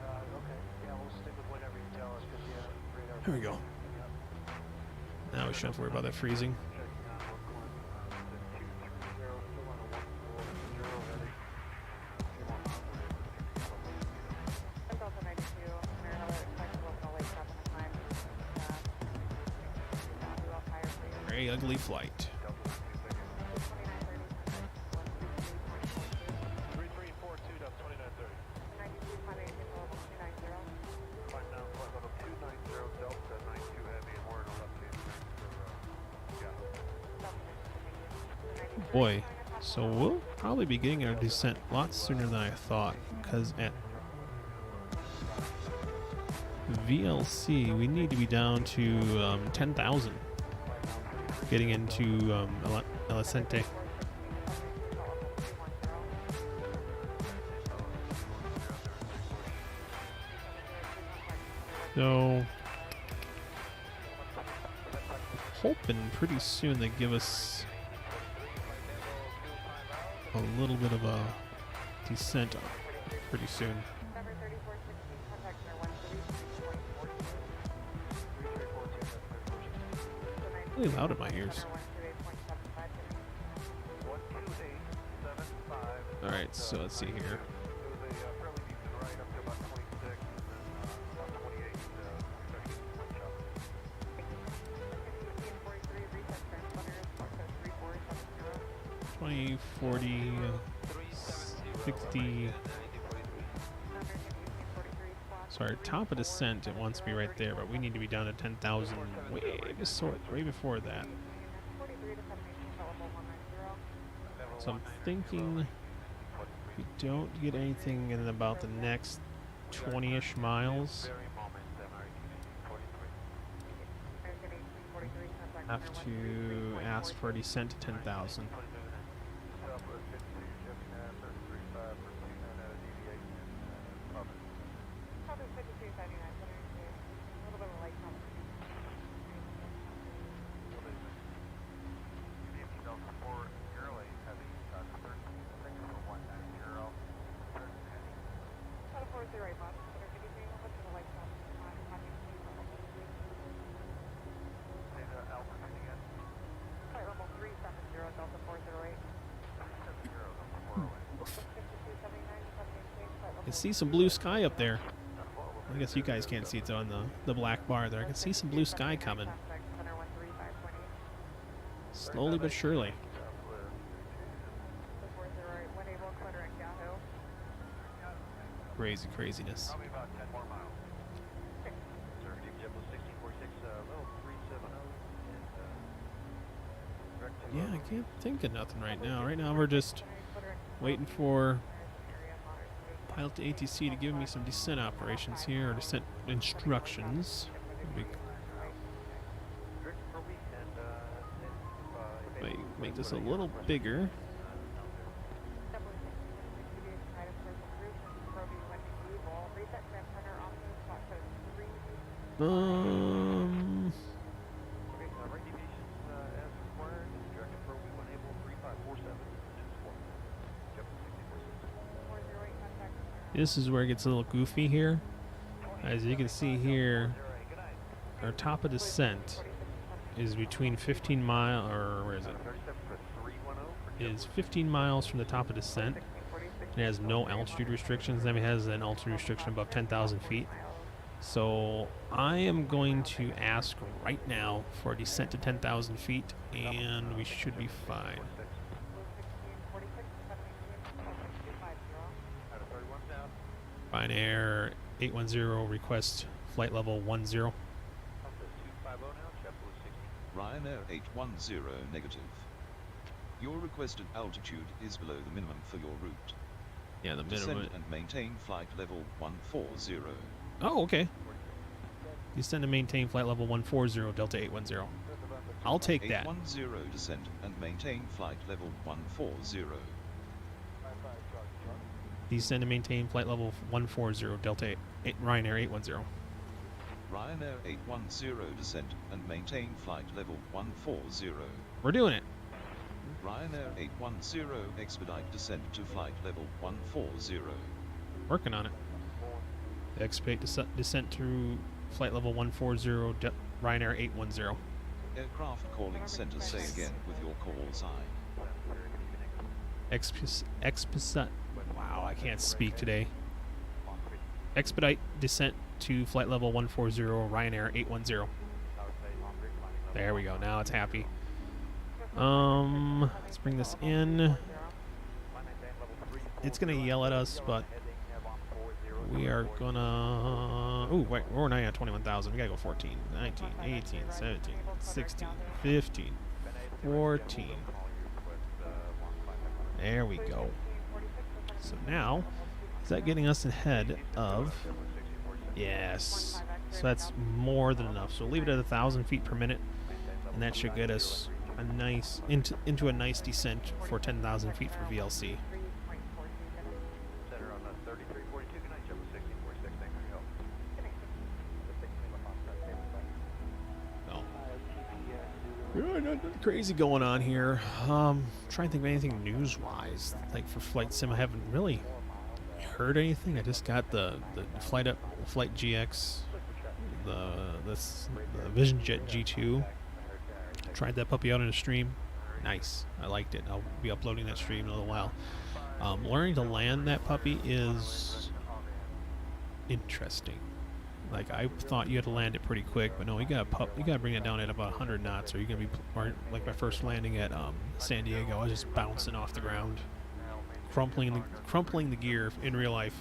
There we go. Now we shouldn't have to worry about that freezing. Very ugly flight. Boy, so we'll probably be getting our descent a lot sooner than I thought, because at VLC we need to be down to 10,000 getting into Alicante. So hoping pretty soon they give us a little bit of a descent pretty soon. Really loud in my ears. Alright, so let's see here. $20, $40, $60. So our top of descent, it wants to be right there, but we need to be down to 10,000 way before that. So I'm thinking if we don't get anything in about the next 20-ish miles, have to ask for a descent to 10,000. I can see some blue sky up there. I guess you guys can't see it on the black bar there. I can see some blue sky coming. Slowly but surely. Crazy craziness. Yeah, I can't think of nothing right now. Right now we're just waiting for Pilot2ATC to give me some descent operations here, or descent instructions. Make this a little bigger. This is where it gets a little goofy here. As you can see here, our top of descent is between 15 miles, or where is it? Is 15 miles from the top of descent. It has no altitude restrictions. I mean, it has an altitude restriction above 10,000 feet. So I am going to ask right now for a descent to 10,000 feet, and we should be fine. Ryanair 810 request flight level 10. Ryanair 810 negative. Your requested altitude is below the minimum for your route. Yeah, the minimum. Descend and maintain flight level 140. Oh, okay. Descend and maintain flight level 140, Delta 810. I'll take that. 810 descend and maintain flight level 140. Descend and maintain flight level 140, Delta 8, Ryanair 810. Ryanair 810 descend and maintain flight level 140. We're doing it. Ryanair 810 expedite descent to flight level 140. Working on it. Expedite descent to flight level 140, Ryanair 810. Aircraft calling center, say again with your call sign. Wow, I can't speak today. Expedite descent to flight level 140, Ryanair 810. There we go. Now it's happy. Let's bring this in. It's gonna yell at us, but we are gonna... Ooh, wait, we're not at 21,000. We gotta go 14, 19, 18, 17, 16, 15, 14. There we go. So now, is that getting us ahead of... Yes. So that's more than enough. So we'll leave it at 1,000 feet per minute, and that should get us a nice into a nice descent for 10,000 feet for VLC. Nothing crazy going on here. Trying to think of anything news-wise. Like for Flight Sim, I haven't really heard anything. I just got the Flight GX, the Vision Jet G2. Tried that puppy out in a stream. Nice. I liked it. I'll be uploading that stream in a little while. Learning to land that puppy is interesting. Like, I thought you had to land it pretty quick, but no, you gotta bring it down at about 100 knots, or you're gonna be, or like my first landing at San Diego, I was just bouncing off the ground, crumpling the gear in real life.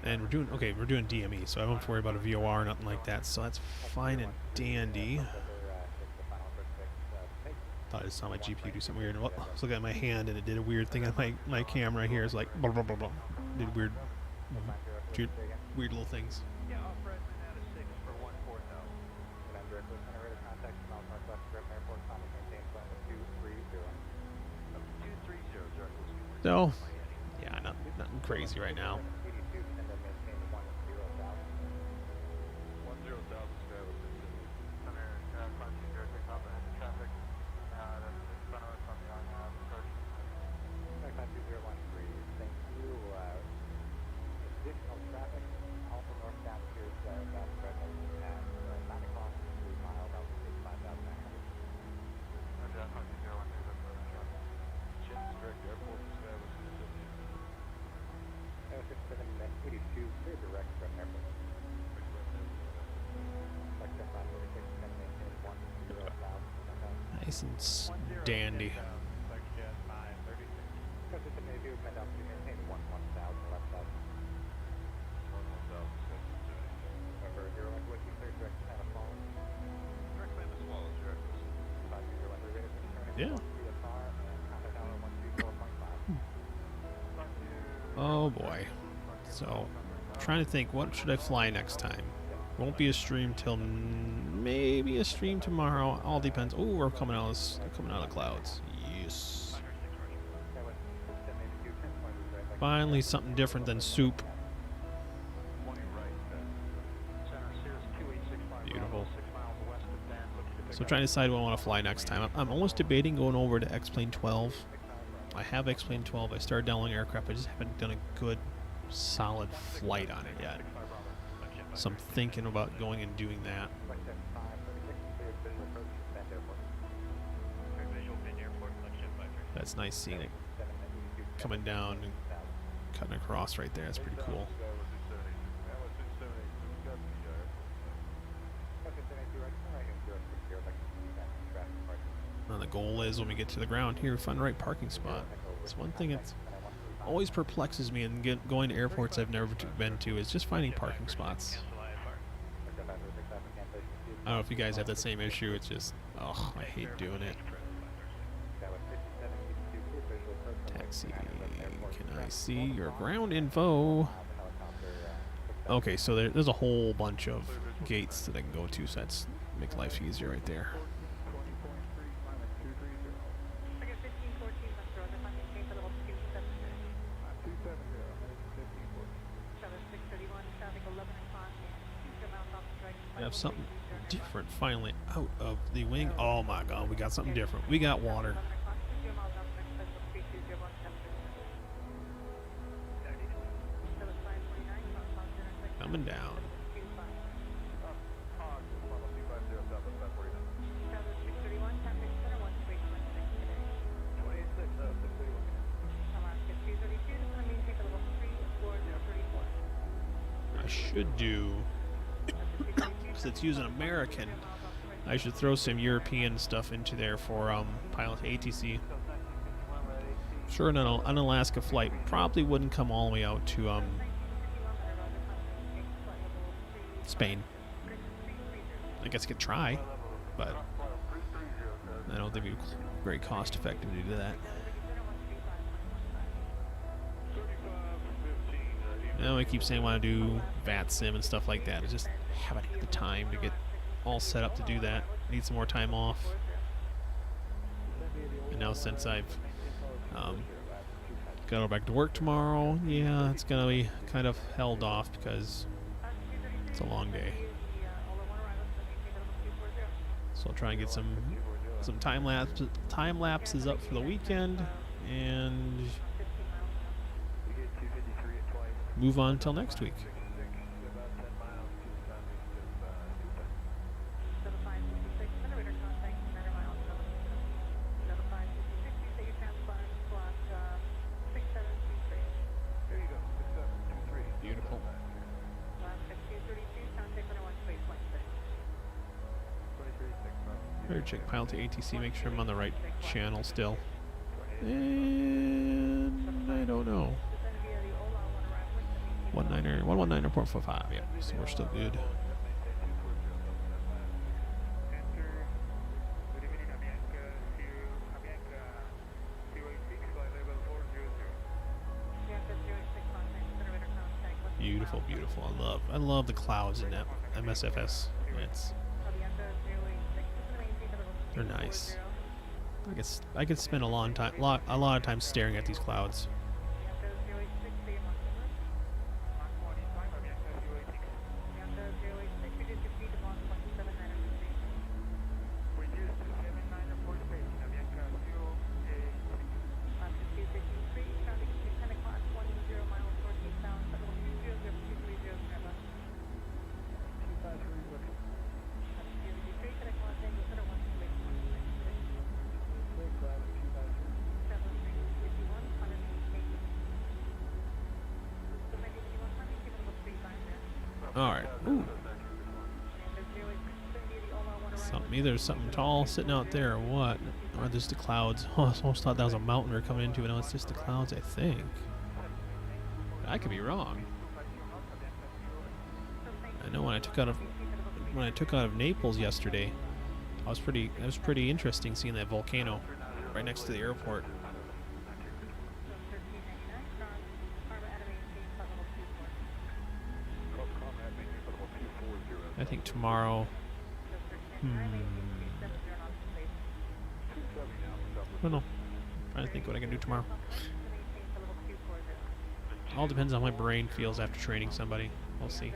And we're doing DME, so I don't have to worry about a VOR or nothing like that, so that's fine and dandy. Thought I saw my GPU do something weird. Well, I was looking at my hand and it did a weird thing on my camera here. It's like blah, blah, blah, blah. Did weird little things. So, yeah, nothing crazy right now. 82, send up maintain 10 south. 10 south is travel. Center, Climb 20, take off ahead of traffic. That's in front of us on the on-ramp approach. Climb 2013, thank you. Additional traffic, also northbound here is South Redmond at 9 o'clock, 3 miles, out to 5,900. Roger, Climb 2013, that's where we're traffic. Chins direct airport established in the 82, clear direct from airport. Nice and dandy. Yeah. Oh boy. So, trying to think, what should I fly next time? Won't be a stream till maybe a stream tomorrow. All depends. Oh, we're coming out of clouds. Yes. Finally, something different than soup. Beautiful. So, trying to decide what I want to fly next time. I'm almost debating going over to X-Plane 12. I have X-Plane 12. I started downloading aircraft. I just haven't done a good, solid flight on it yet. So I'm thinking about going and doing that. That's nice seeing it coming down and cutting across right there. That's pretty cool. And the goal is when we get to the ground here, find the right parking spot. It's one thing that's always perplexes me in going to airports I've never been to is just finding parking spots. I don't know if you guys have that same issue. It's just, oh, I hate doing it. Taxi, can I see your ground info? Okay, so there's a whole bunch of gates that I can go to, so that's make life easier right there. We have something different finally out of the wing. Oh my god, we got something different. We got water. Coming down. I should do, because it's using American, I should throw some European stuff into there for Pilot2ATC. Sure, an Alaska flight probably wouldn't come all the way out to Spain. I guess I could try, but I don't think it would be very cost effective to do that. You know, I keep saying I want to do VAT sim and stuff like that. I just haven't had the time to get all set up to do that. Need some more time off. And now since I've got to go back to work tomorrow, yeah, it's going to be kind of held off because it's a long day. So I'll try and get some time lapses up for the weekend and move on until next week. Beautiful. Better check Pilot2ATC, make sure I'm on the right channel still. And I don't know. 119.45, yeah, so we're still good. Beautiful, beautiful. I love the clouds in that MSFS. They're nice. I could spend a lot of time staring at these clouds. Alright. Ooh. Either something tall sitting out there or what. Or just the clouds. Oh, I almost thought that was a mountain we were coming into, but no, it's just the clouds, I think. I could be wrong. I know when I took out of Naples yesterday, it was pretty interesting seeing that volcano right next to the airport. I think tomorrow. I don't know. I'm trying to think what I can do tomorrow. All depends on how my brain feels after training somebody. We'll see.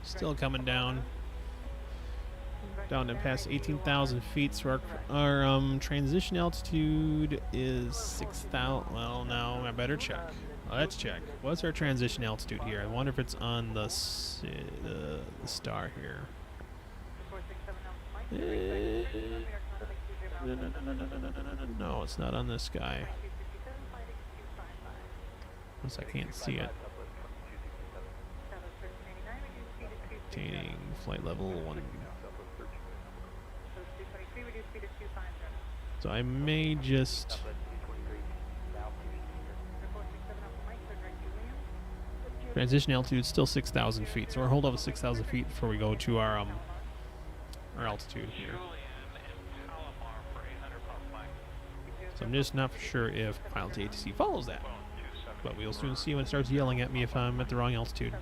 Still coming down and past 18,000 feet. So our transition altitude is 6,000. Well, now I better check. Let's check. What's our transition altitude here? I wonder if it's on the star here. No, it's not on this guy. Unless I can't see it. Maintaining flight level 1. So I may just transition altitude is still 6,000 feet, so we're hold up at 6,000 feet before we go to our altitude here. So I'm just not for sure if Pilot2ATC follows that, but we'll soon see when it starts yelling at me if I'm at the wrong altitude.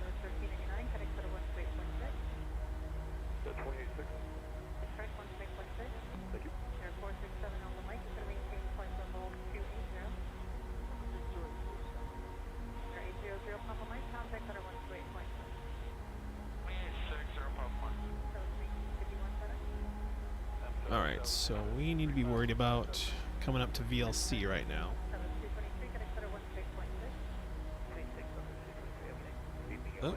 Alright, so we need to be worried about coming up to VLC right now. Oh.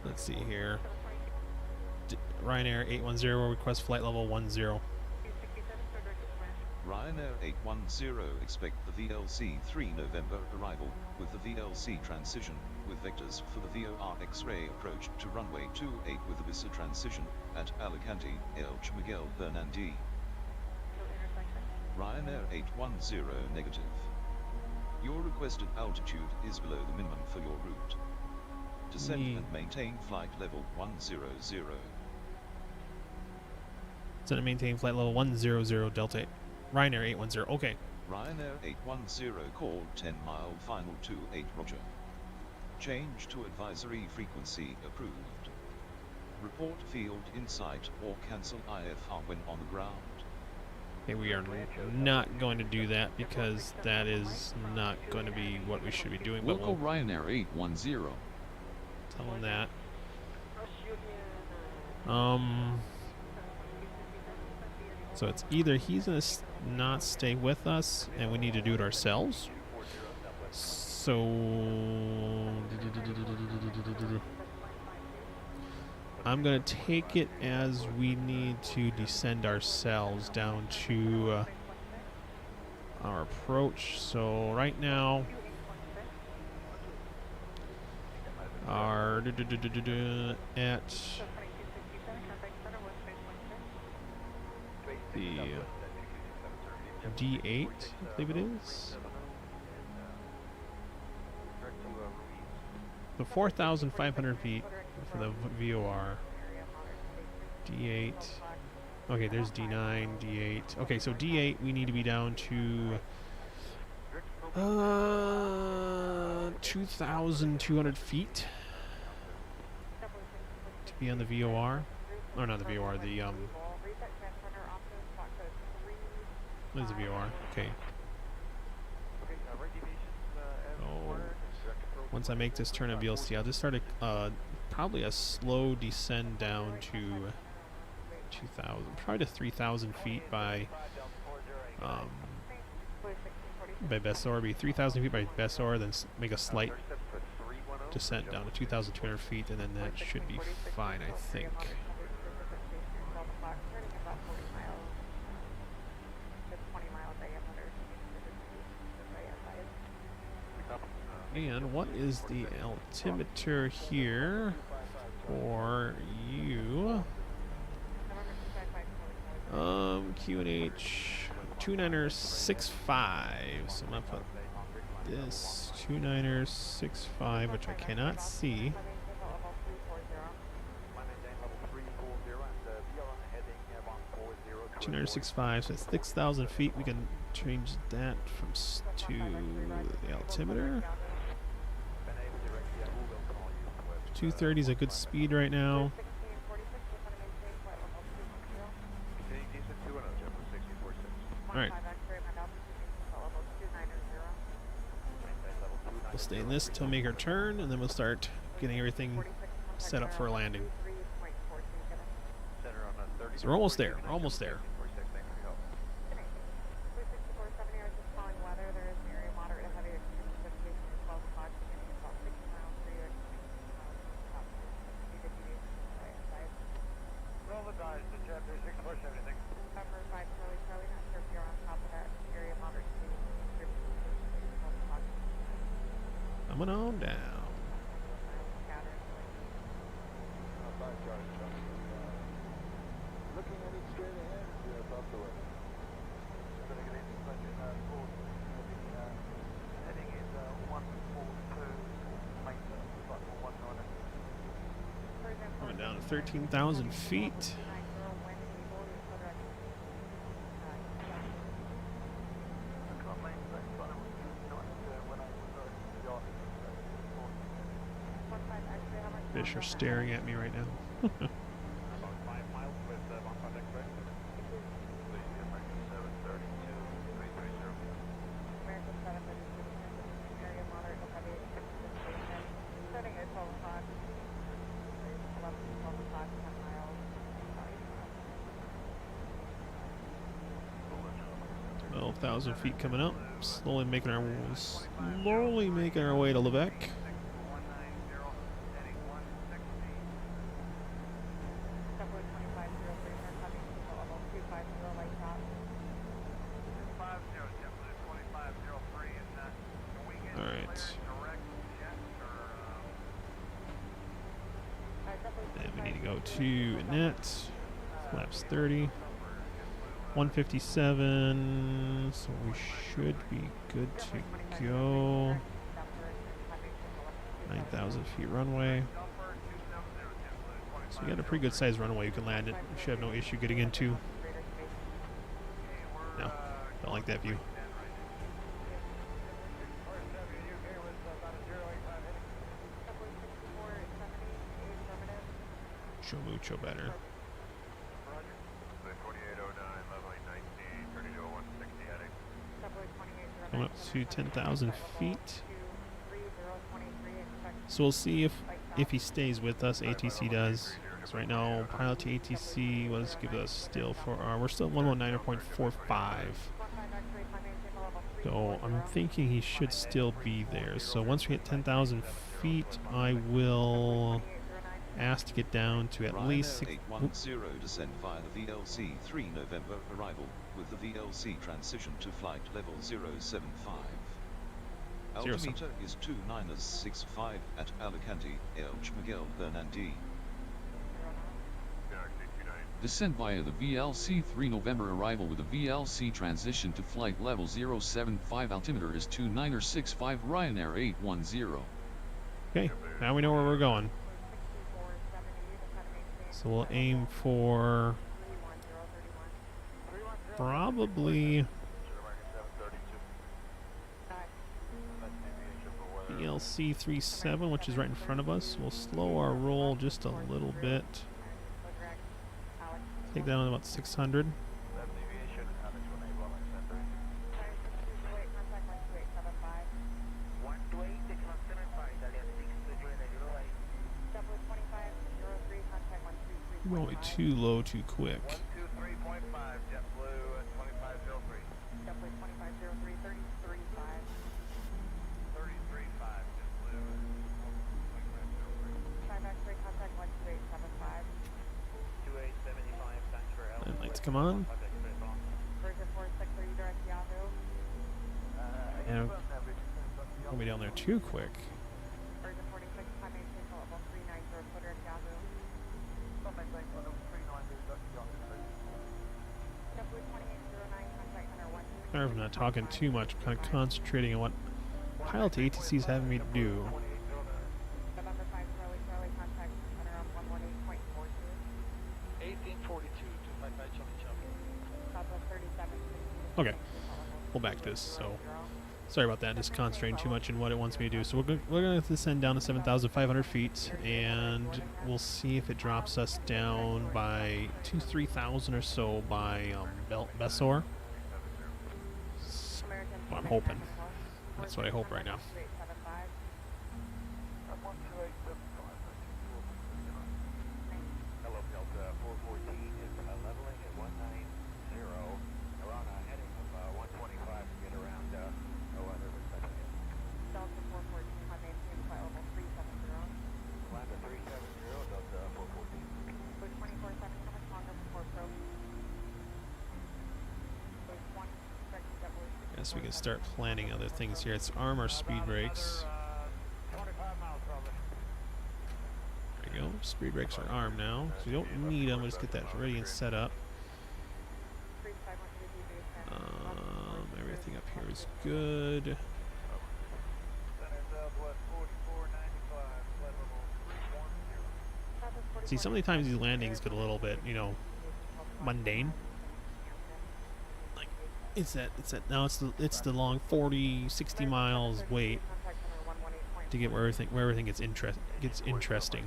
Let's see here. Ryanair 810 request flight level 10. Ryanair 810 expect the VLC 3 November arrival, with the VLC transition, with vectors for the VOR X-ray approach to runway 28 with the Ibiza transition, at Alicante, Elche Miguel Bernandi. Ryanair 810 negative. Your requested altitude is below the minimum for your route. Descend and maintain flight level 100. Descend and maintain flight level 100 Delta Ryanair 810. Okay. Ryanair 810 call 10 mile final 28 Roger. Change to advisory frequency approved. Report field in sight or cancel IFR when on the ground. Okay, we are not going to do that because that is not going to be what we should be doing. But Local Ryanair 810. Tell them that. So it's either he's going to not stay with us and we need to do it ourselves. So I'm going to take it as we need to descend ourselves down to our approach. So right now are at the D8, I believe it is. The 4,500 feet for the VOR. D8. Okay, there's D9, D8. Okay, so D8 we need to be down to 2,200 feet to be on the VOR. Or not the VOR, the what is the VOR? Okay. Oh. Once I make this turn on VLC, I'll just start a probably a slow descend down to 2,000, probably to 3,000 feet by Bessor. Be 3,000 feet by Bessor, then make a slight descent down to 2,200 feet, and then that should be fine, I think. And what is the altimeter here for you? QNH 2965. So I'm gonna put this 2965, which I cannot see. 2965, so it's 6,000 feet. We can change that from to the altimeter. 230 is a good speed right now. Alright. We'll stay in this till make our turn, and then we'll start getting everything set up for a landing. So we're almost there. We're almost there. Coming on down. Coming down to 13,000 feet. Fish are staring at me right now. Well, 1,000 feet coming up. Slowly making our way to Lebec. Alright. And we need to go to net. Flaps 30. 157. So we should be good to go. 9,000 feet runway. So we got a pretty good sized runway you can land it. You should have no issue getting into. No, don't like that view. Mucho better. Going up to 10,000 feet. So we'll see if he stays with us. ATC does. So right now, Pilot2ATC was give us still for our. We're still 119.45. So I'm thinking he should still be there. So once we hit 10,000 feet, I will asked to get down to at least 810 descend via the VLC 3 November arrival with the VLC transition to flight level 075. Altimeter is 2965 at Alicante, Elche Miguel Bernandi. Descent via the VLC 3 November arrival with a VLC transition to flight level 075 altimeter is 2965 Ryanair 810. Okay, now we know where we're going. So we'll aim for probably VLC 37, which is right in front of us. We'll slow our roll just a little bit. Take that on about 600. We're going too low too quick. And lights come on. And we'll be down there too quick. Sorry if I'm not talking too much. I'm kind of concentrating on what Pilot2ATC is having me do. Okay, we'll back this. So sorry about that. Just concentrating too much in what it wants me to do. So we're going to descend down to 7,500 feet, and we'll see if it drops us down by 3,000 or so by Besor. What I'm hoping. That's what I hope right now. So we can start planning other things here. Let's arm our speed brakes. There we go. Speed brakes are armed now. So we don't need them. We'll just get that ready and set up. Everything up here is good. See, some of the times these landings get a little bit, you know, mundane. It's that now it's the long 40-60 miles wait to get where everything gets interesting.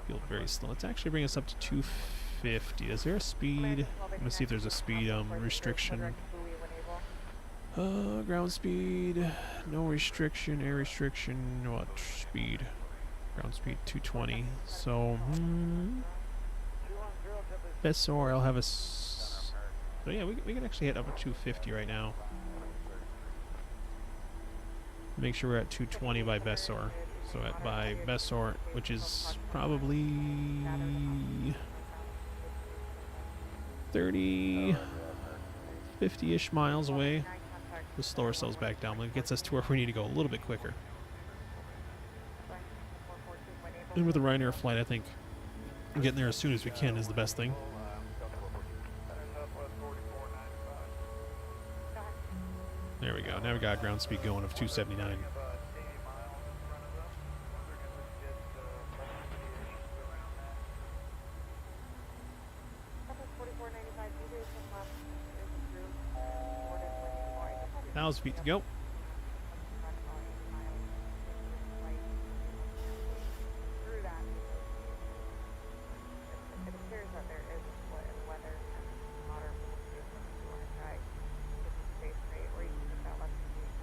Feel very slow. Let's actually bring us up to 250. Is there a speed? Let me see if there's a speed restriction. Ground speed, no restriction. Air restriction. What speed? Ground speed 220. So. Besor, I'll have a. So yeah, we can actually hit up to 250 right now. Make sure we're at 220 by Besor. So by Besor, which is probably 30, 50-ish miles away. We'll slow ourselves back down. It gets us to where we need to go a little bit quicker. And with the Ryanair flight, I think getting there as soon as we can is the best thing. There we go. Now we got ground speed going of 279. Now it's feet to go.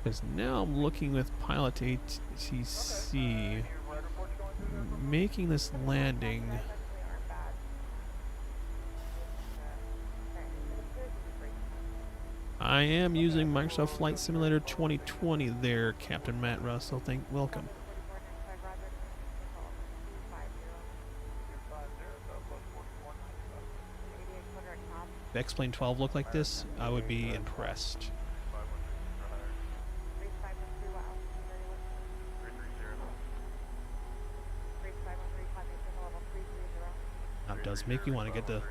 Because now I'm looking with Pilot2ATC making this landing. I am using Microsoft Flight Simulator 2020 there, Captain Matt Russell. Welcome. If X-Plane 12 looked like this, I would be impressed. it does make me want to get the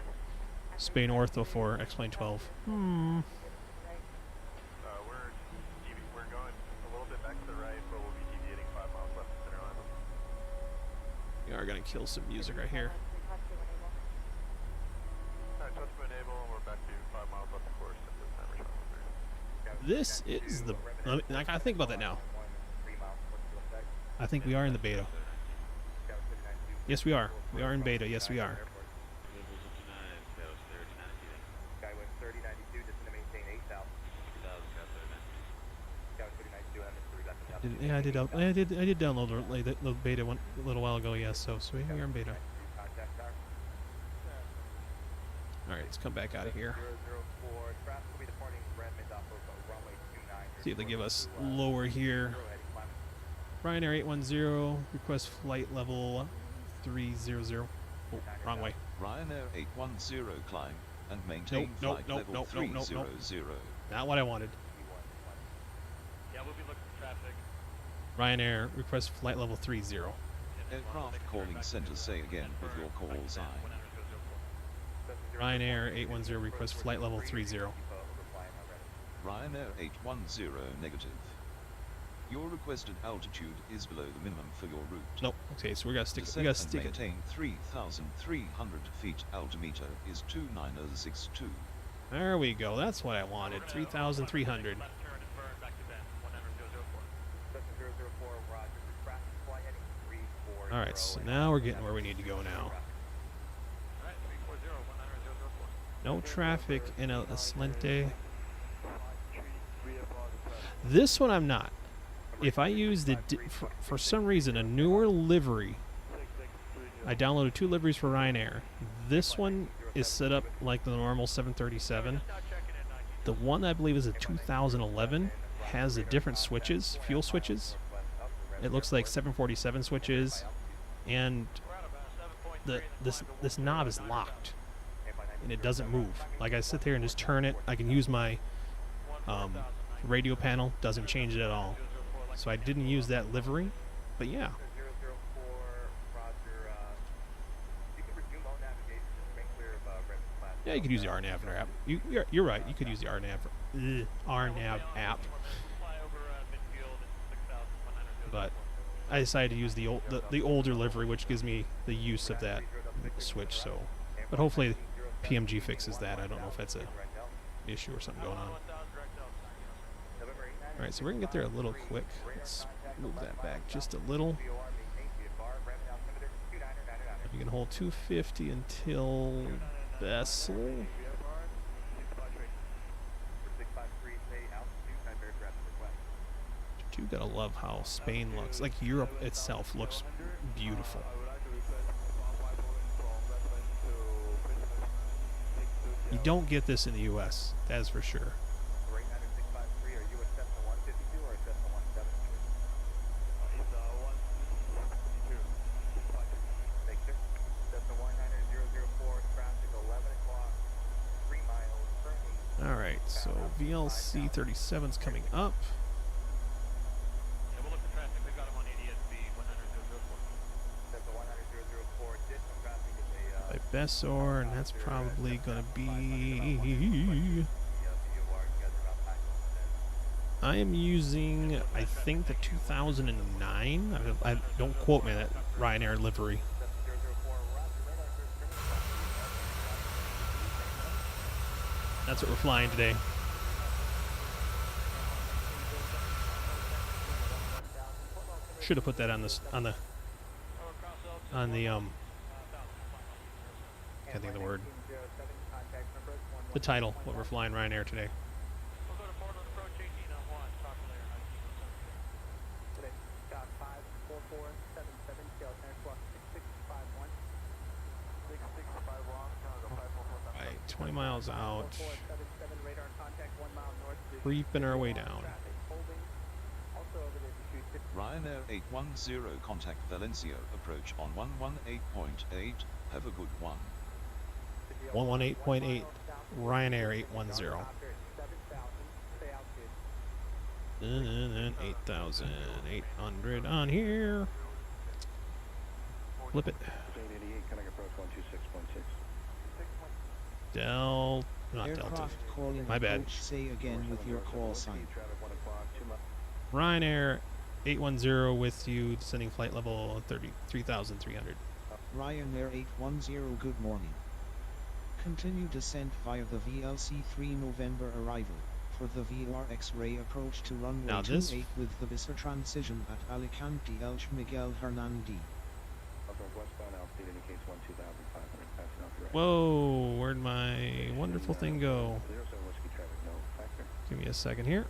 Spain Ortho for X-Plane 12. We're going a little bit back to the right, but we'll be deviating 5 miles left of center line. We are going to kill some music right here. Alright, touch to enable, and we're back to 5 miles left of course at this time. This is the... I gotta think about that now. I think we are in the beta. Yes, we are. We are in beta. Yes, we are. Yeah, I did download the beta a little while ago. Yes, so we are in beta. All right, let's come back out of here. See if they give us lower here. Ryanair 810, request flight level 300. Oh, wrong way. Ryanair 810 climb and maintain flight level 300. Not what I wanted. Yeah, we'll be looking for traffic. Ryanair, request flight level 30. Aircraft calling center, say again with your call sign. Ryanair 810, request flight level 30. Ryanair 810 negative. Your requested altitude is below the minimum for your route. Nope. Okay, so we gotta stick Descent it. We gotta stick and it. maintain 3,300 feet. Altimeter is 29062. There we go. That's what I wanted. 3,300. All right. So now we're getting where we need to go now. No traffic in Alicante. This one I'm not. If I use the for some reason a newer livery, I downloaded 2 liveries for Ryanair. This one is set up like the normal 737. The one I believe is a 2011 has a different switches, fuel switches. It looks like 747 switches, and this knob is locked and it doesn't move. Like I sit there and just turn it. I can use my radio panel, doesn't change it at all. So I didn't use that livery, but yeah. Yeah, you could use the RNAV app. You're right. You could use the RNAV app. But I decided to use the older livery, which gives me the use of that switch. So, but hopefully PMG fixes that. I don't know if that's a issue or something going on. All right, so we're gonna get there a little quick. Let's move that back just a little. If you can hold 250 until Bessel. You gotta love how Spain looks. Like Europe itself looks beautiful. You don't get this in the U.S. That is for sure. All right, so VLC 37's coming up. By Bessor, and that's probably going to be... I am using, I think, the 2009. I don't quote me, that Ryanair livery. That's what we're flying today. Should have put that on this on the can't think of the word. The title, what we're flying Ryanair today. Right, 20 miles out. Creeping our way down. Ryanair 810 contact Valencia, approach on 118.8, have a good one. 118.8, Ryanair 810. And 8,800 on here. Flip it. Not Delta. Aircraft calling My bad. approach, say again with your call sign. Ryanair 810 with you, descending flight level 33,300. Ryanair 810, good morning. Continue descent via the VLC-3 November arrival for the VR X-ray approach to runway Now 28 with the Visser transition at Alicante Elche Miguel Hernandi. Whoa, where'd my wonderful thing go? Give me a second here.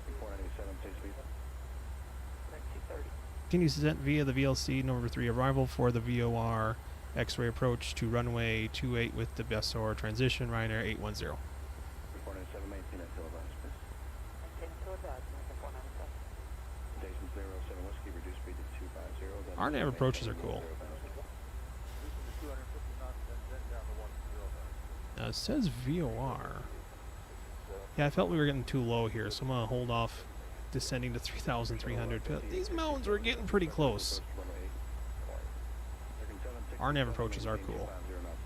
Continues descent via the VLC November 3 arrival for the VOR X-ray approach to runway 28 with the Bessor transition, Ryanair 810. Our nav approaches are cool. Now it says VOR. Yeah, I felt we were getting too low here, so I'm going to hold off descending to 3,300. These mountains were getting pretty close. Our nav approaches are cool.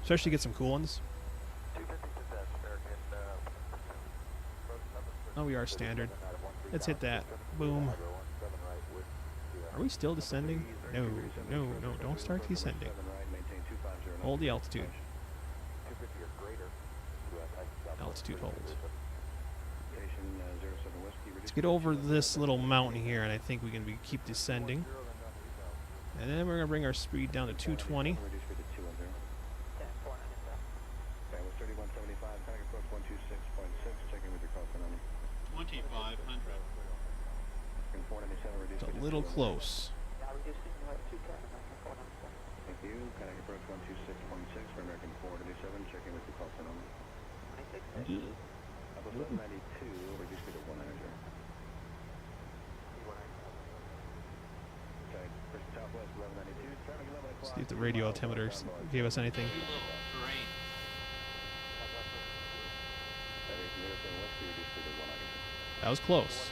Especially get some cool ones. Oh, we are standard. Let's hit that. Boom. Are we still descending? No, no, no, don't start descending. Hold the altitude. Altitude hold. Let's get over this little mountain here, and I think we can keep descending. And then we're going to bring our speed down to 220. It's a little close. Thank you. Connect approach 126.6 for American 427. Check in with the call sign only. 1192, reduce speed to 190. Southwest 1192, traffic 11 o'clock. See if the radio altimeter gave us anything. That was close.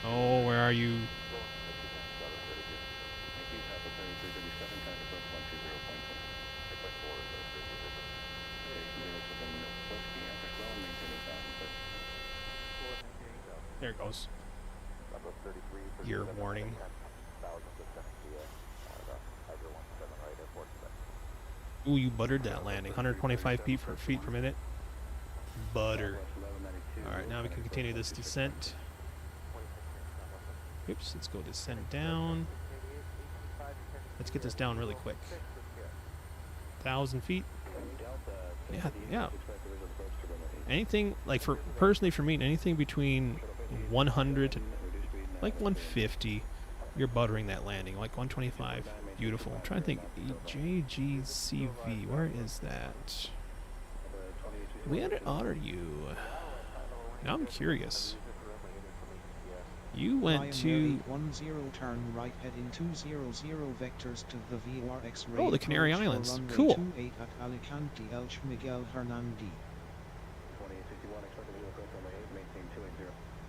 Oh, where are you? There it goes. Your warning. Ooh, you buttered that landing. 125 feet per minute. Butter. Alright, now we can continue this descent. Oops, let's go descend down. Let's get this down really quick. 1,000 feet. Yeah, yeah. Anything, like personally for me, anything between 100 to like 150, you're buttering that landing. Like 125, beautiful. I'm trying to think, JGCV, where is that? We had to honor you. Now I'm curious. You went to 10 turn right heading 200 vectors to the VRX oh, the Canary Islands. Cool. 28 at Alicante Elche Miguel Hernandi.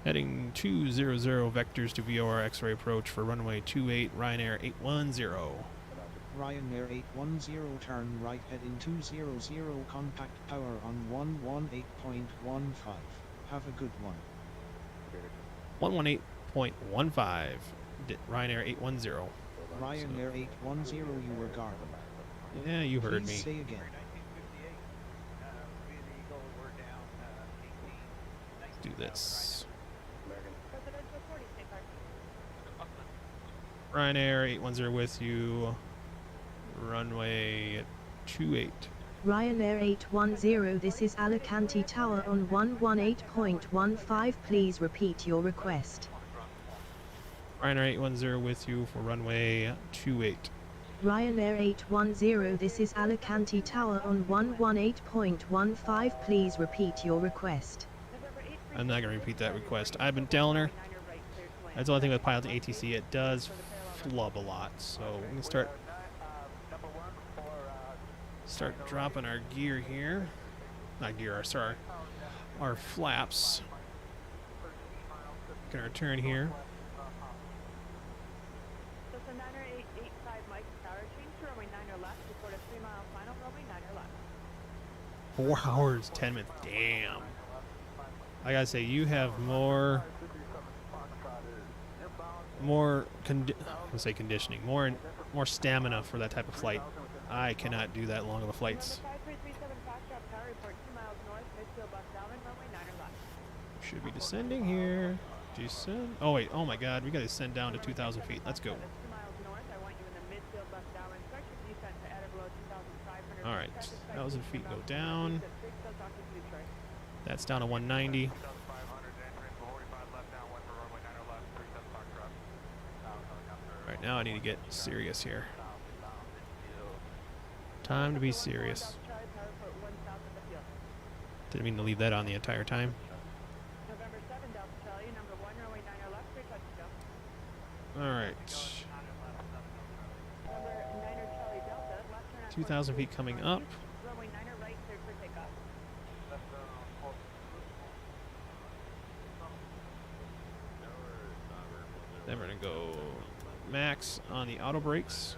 Heading 200 vectors to VOR X-ray approach for runway 28 Ryanair 810. Ryanair 810 turn right heading 200 contact power on 118.15. Have a good one. 118.15. Ryanair 810. Ryanair 810, you were garbled. Yeah, you heard Please me. say again. Let's do this. Ryanair 810 with you. Runway 28. Ryanair 810, this is Alicante Tower on 118.15. Please repeat your request. Ryanair 810 with you for runway 28. Ryanair 810, this is Alicante Tower on 118.15. Please repeat your request. I'm not going to repeat that request. I've been telling her. That's the only thing with Pilot2ATC. It does flub a lot. So we're going to start dropping our gear here. Not gear, sorry. Our flaps. Gonna turn here. So it's a 9885 Mike tower change to runway 9 left, report a 3-mile final, runway 9 left. 4 hours, 10 minutes. Damn. I gotta say, you have more conditioning, more stamina for that type of flight. I cannot do that long of a flights. Number 5337 Foxtrot tower, report 2 miles north, midfield left downwind, runway 9 left. Should be descending here. Descend. Oh wait. Oh my God. We gotta descend down to 2,000 feet. Let's go. 2 miles north, I want you in the midfield left downwind. Start your descent to at or below 2,500. All right. 1,000 feet go down. That's down to 190. Right now I need to get serious here. Time to be serious. Didn't mean to leave that on the entire time. November 7 Delta Charlie, number 1, runway 9 left, clear touch to go. All right. Number 9 Charlie Delta, left turn on 2,000 feet coming up. runway 9 right, clear for takeoff. Then we're gonna go max on the auto brakes.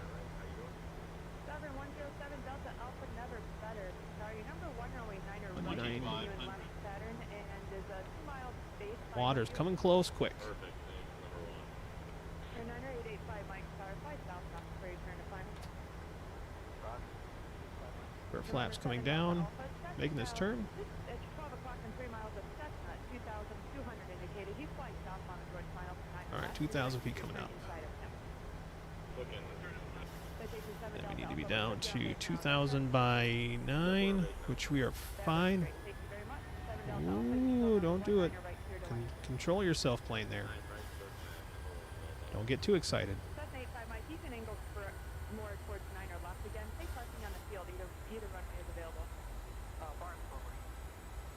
Sovereign 107 Delta Alpha, never better. Sorry, number 1 runway 9 right, 190. continue in left Saturn, and is a 2-mile base. Water's coming close, quick. Or 9885 Mike Tower, fly south, stop for your turn to final. Our flaps coming down, making this turn. It's 12 o'clock and 3 miles of Cessna, 2,200 indicated. He's flying south on the George final for 9 All right, 2,000 feet coming up. Then we need to be down to 2,000 by 9, which we are fine. Ooh, don't do it. Control yourself plane there. Don't get too excited. Cessna 85 Mike, you can angle for more towards 9 or left again. Stay parking on the field, either runway is available.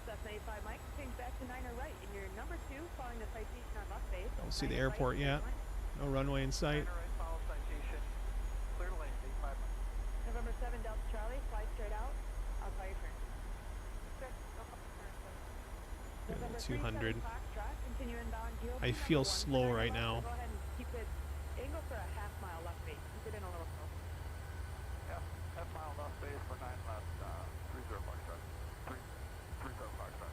Cessna 85 Mike, change back to 9 or right. In your number 2, following the citation on left base. Don't see the airport yet. No runway in sight. November 7 Delta Charlie, fly straight out. I'll call your turn. November 200. 37 Foxtrot, continue inbound, yield I to feel number 1 slow center right left. now. Go ahead and keep it, angle for a half-mile left base. Keep it in a little slow. Yeah, half-mile left base for 9 left, 30 Foxtrot. 37 Foxtrot.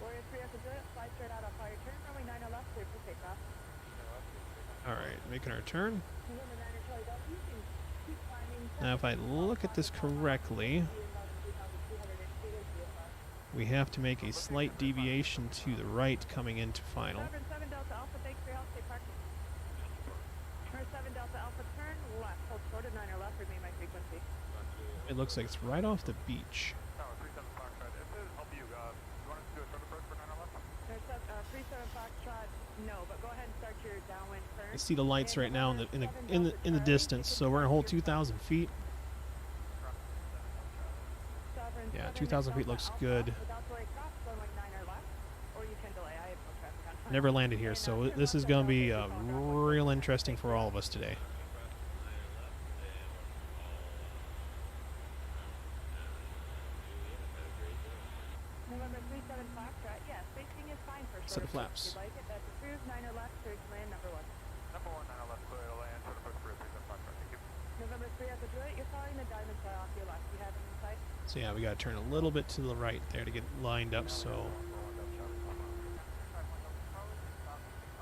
Warrior 3 at the Juliet, fly straight out. I'll call your turn. Runway 9 left, clear for takeoff. All right, making our turn. November 9 Charlie Delta, you can keep climbing. Now, if I look at this correctly, we have to make a slight deviation to the right coming into final. 7 Delta Alpha, thanks for your help. Stay parking. 7 Delta Alpha, turn left. Hold short of 9 or left. Remain my frequency. It looks like it's right off the beach. Tower 37 Foxtrot, if it help you, you want us to do a short approach for 9 left? 37 Foxtrot, no, but go ahead and start your downwind turn. I see the lights right now in the distance, so we're gonna hold 2,000 feet. Yeah, 2,000 feet looks good. Never landed here, so this is gonna be real interesting for all of us today. November 37 Foxtrot, yeah, spacing is fine for Set of short flaps. approach if you'd like it. That's approved. 9 or left, clear to land number 1. Number 1, 9 left, clear to land, short approach for 37 Foxtrot. Thank you. November 3 at the Juliet, you're following the diamond fly off your left. You have it in sight? So yeah, we gotta turn a little bit to the right there to get lined up. So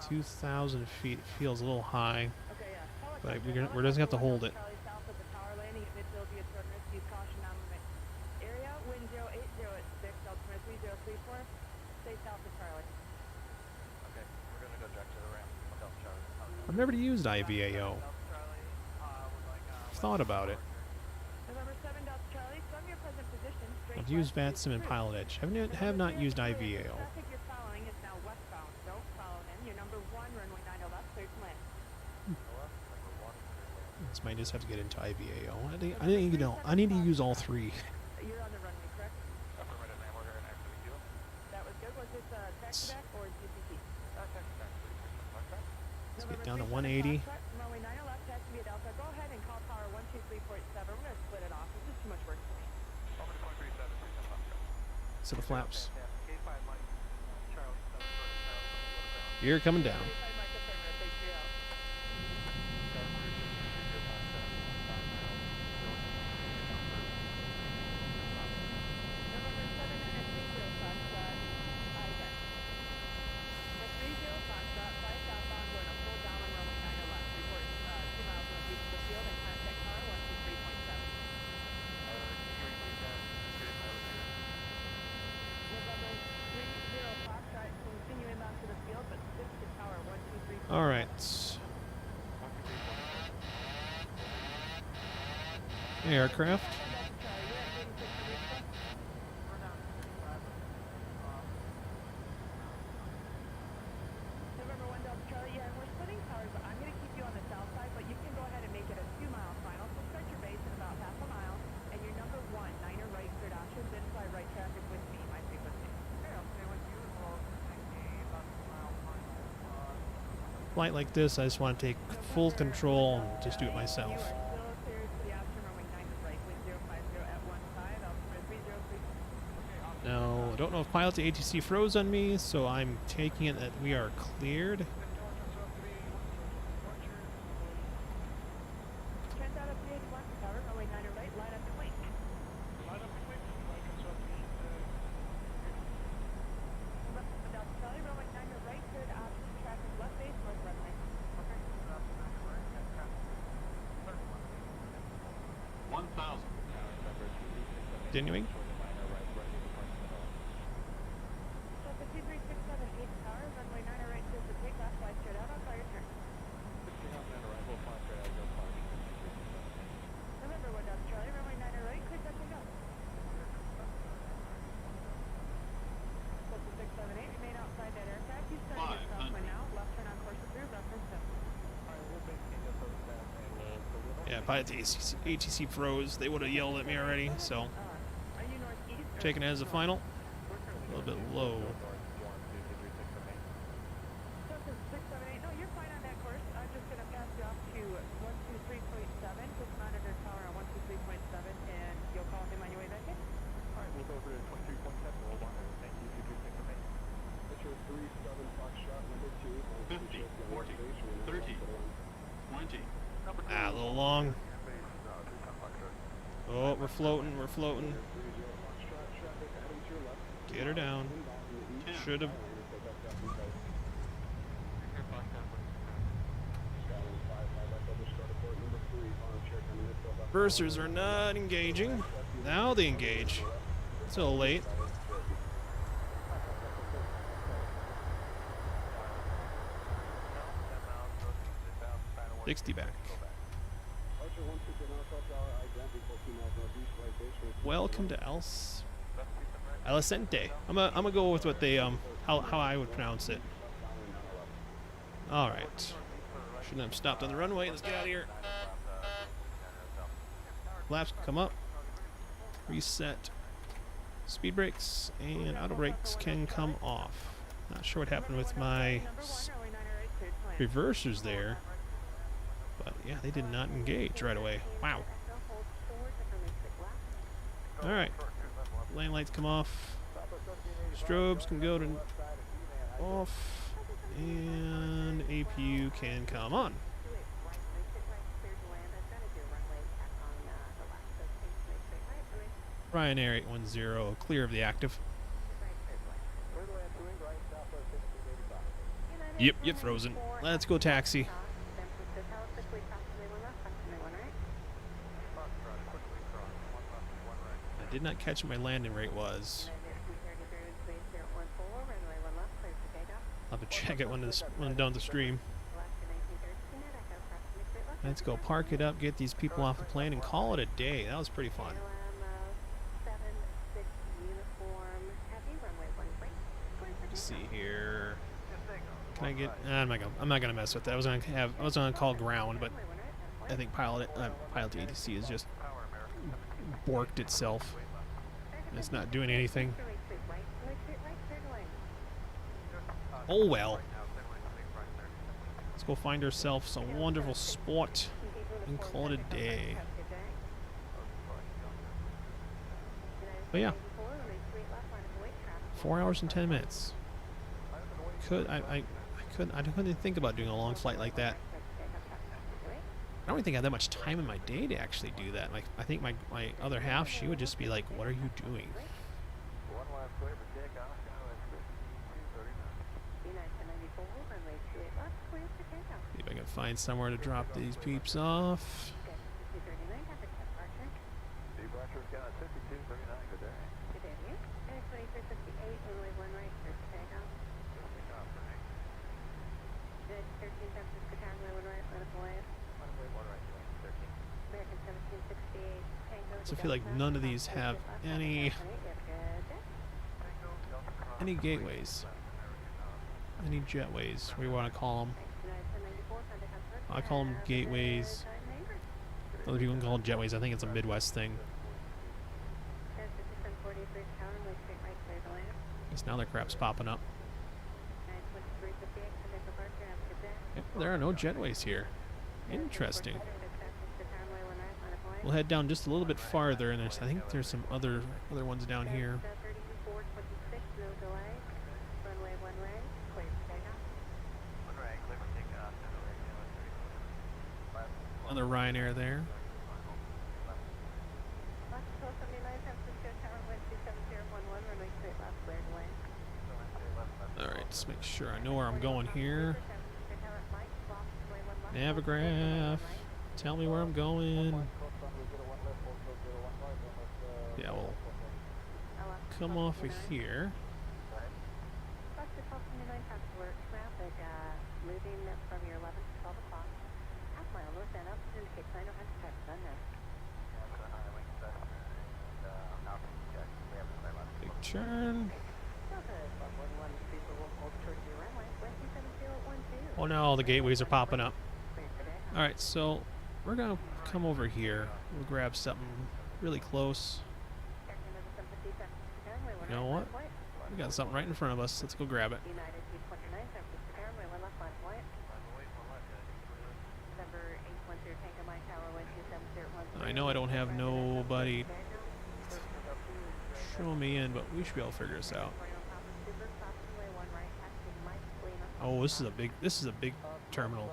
2,000 feet feels a little high, Okay, yeah. but we're just gonna have to hold it. Charlie south of the tower landing at midfield via short risk. Use caution on the area. Wind 080 at 6, altimeter 3034. Stay south of Charlie. Okay, we're gonna go direct to the ramp. Delta Charlie. I've never used IVAO. I've thought about it. November 7 Delta Charlie, from your present position, straight I've used west VATSIM and Pilot Edge. Have not used IVAO. Traffic you're following is now westbound. Don't follow him. Your number 1, runway 9 left, clear to land. This might just have to get into IVAO. I think you know. I need to use all 3. You're on the runway, correct? Affirmative, ma'am. We're here in exit queue. That was good. Was this taxi back or GCC? Taxi back, please. Let's get down to 180. Runway 9 left, taxi via Delta. Go ahead and call tower 12347. We're going to split it off. This is too much work for me. Over to 237, 37 Foxtrot. Set of flaps. K5 Mike, Charlie, 7 Charlie, You're coming down. All right. Aircraft. November 1 Delta Charlie, yeah, and we're splitting towers, but I'm going to keep you on the south side, but you can go ahead and make it a 2-mile final. So start your base in about half a mile, and your number 1, 9er right, cleared options, then fly right traffic with me, my frequency. Okay, I'll stay with you as well as make about 2 mile final. Flight like this, I just want to take full control and just do it myself. You are still cleared to the option runway 9 right, wind 050 at 15, altimeter 303. Now, I don't know if Pilot2ATC froze on me, so I'm taking it that we are cleared. Trans out of 381, tower, runway 9 right, line up and wait. Delta Charlie, runway 9 right, cleared option, traffic left base, north runway. Okay, 1,000. Continuing. Delta 23678 tower, runway 9 right, cleared for takeoff, fly straight out on fire turn. November 1 Delta Charlie, runway 9 right, clear touch and go. Delta 678, remain outside that aircraft. You start your southwind now, left turn on course approved, reference 7. Yeah, Pilot2ATC froze. They would have yelled at me already, so Are you northeast or taking it as a final. A little bit low. Delta 678, no, you're fine on that course. I'm just going to pass you off to 123.7, just monitor tower on 123.7, and you'll call him on your way back in. Alright, we'll go over to 23.7, we'll want to thank you, 23678. Metro 37 Foxtrot, number 2. 50, 40, 30, 20. Ah, a little long. Oh, we're floating, we're floating. Get her down. Should have. Bursers are not engaging. Now they engage. It's a little late. $60 back. Welcome to Alicante. I'm gonna go with what they how I would pronounce it. All right. Shouldn't have stopped on the runway. Let's get out of here. Flaps can come up. Reset. Speed brakes and auto brakes can come off. Not sure what happened with my reversers there, but yeah, they did not engage right away. Wow. All right. Lane lights come off. Strobes can go to off, and APU can come on. Ryanair 810, clear of the active. Yep, frozen. Let's go taxi. I did not catch what my landing rate was. I'll have to check it when down the stream. Let's go park it up, get these people off the plane, and call it a day. That was pretty fun. Let's see here. Can I get? I'm not gonna mess with that. I was gonna call ground, but I think Pilot2ATC has just borked itself. It's not doing anything. Oh well. Let's go find ourselves a wonderful spot and call it a day. But yeah, 4 hours and 10 minutes. I I couldn't think about doing a long flight like that. I don't even think I have that much time in my day to actually do that. Like, I think my other half, she would just be like, "What are you doing?" One last clear for takeoff. See if I can find somewhere to drop these peeps off. Departure's got 5239 good day. So I feel like none of these have any gateways, any jetways, what do you want to call them? I call them gateways. Other people can call them jetways. I think it's a Midwest thing. Because now their crap's popping up. Yep, there are no jetways here. Interesting. We'll head down just a little bit farther, and I think there's some other ones down here. Another Ryanair there. Alright, just make sure I know where I'm going here. Navigraph, tell me where I'm going. Yeah, we'll come off of here. Big turn. Oh no, the gateways are popping up. Alright, so we're gonna come over here. We'll grab something really close. You know what? We got something right in front of us. Let's go grab it. I know I don't have nobody show me in, but we should be able to figure this out. Oh, this is a big terminal.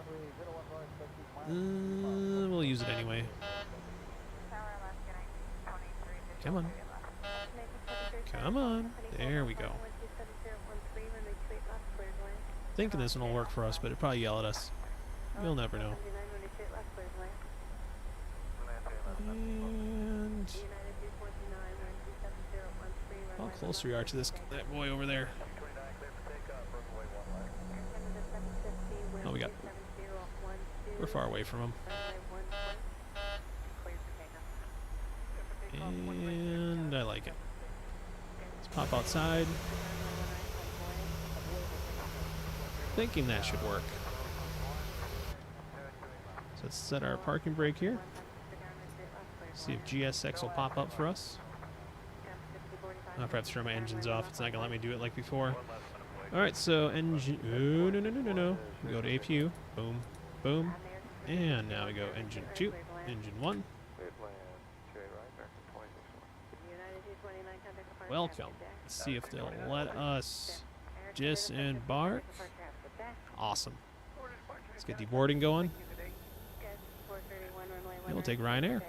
We'll use it anyway. Come on. Come on. There we go. Thinking this one will work for us, but it'll probably yell at us. You'll never know. And how close we are to that boy over there. Oh, we're far away from him. And I like it. Let's pop outside. Thinking that should work. So let's set our parking brake here. See if GSX will pop up for us. I'll have to turn my engines off. It's not going to let me do it like before. Alright, so engine... Oh, no. We go to APU. Boom. Boom. And now we go engine 2. Engine 1. Welcome. Let's see if they'll let us disembark. Awesome. Let's get deboarding going. And we'll take Ryanair.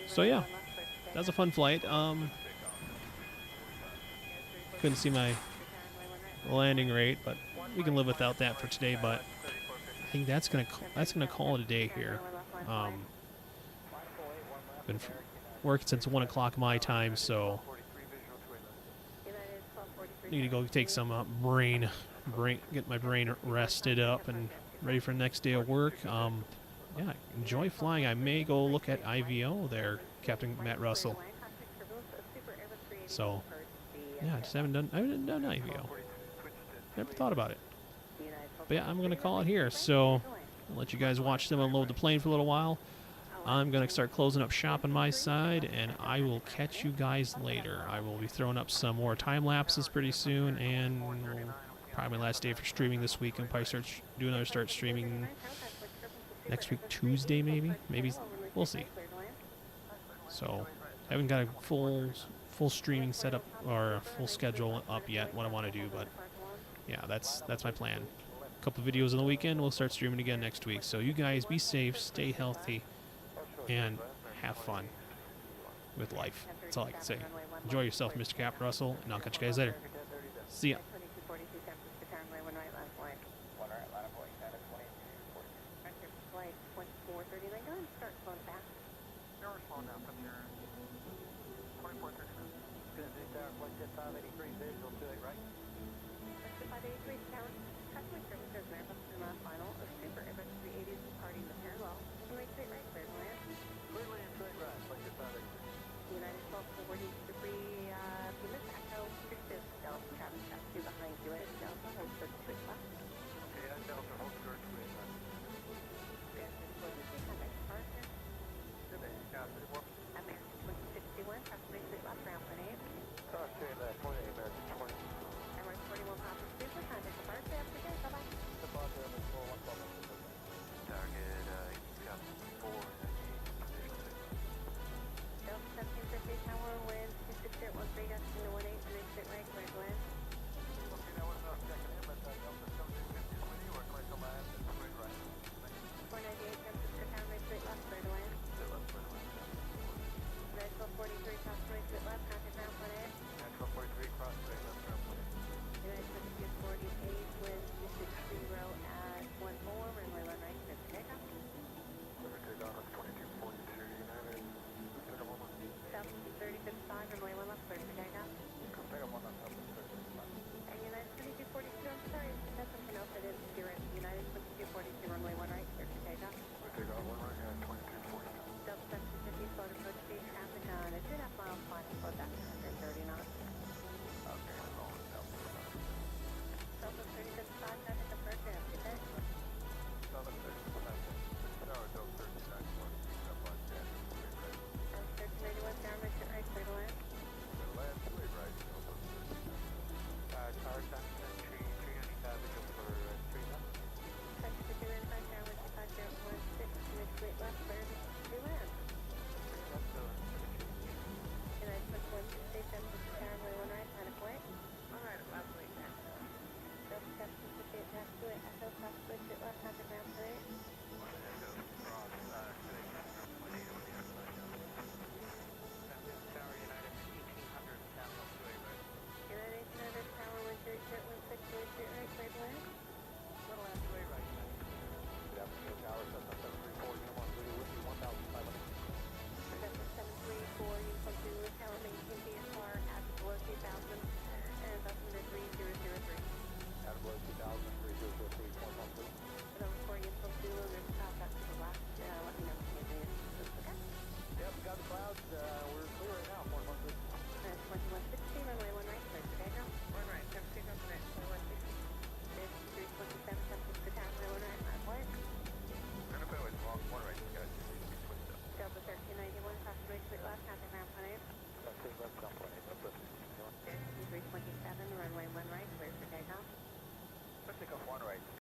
So yeah, that was a fun flight. Couldn't see my landing rate, but we can live without that for today. But I think that's gonna call it a day here. Been working since 1 o'clock my time, so need to go take some get my brain rested up and ready for the next day of work. Yeah, enjoy flying. I may go look at IVO there, Captain Matt Russell. So yeah, I haven't done IVO. Never thought about it. But yeah, I'm gonna call it here. So I'll let you guys watch them unload the plane for a little while. I'm gonna start closing up shop on my side, and I will catch you guys later. I will be throwing up some more time lapses pretty soon, and probably my last day for streaming this week. And probably start streaming next week, Tuesday maybe. We'll see. So I haven't got a full streaming setup or a full schedule up yet. What I want to do, but yeah, that's my plan. A couple videos on the weekend. We'll start streaming again next week. So you guys be safe, stay healthy, and have fun with life. That's all I can say. Enjoy yourself, Mr. Cap Russell, and I'll catch you guys later. See ya. United 1243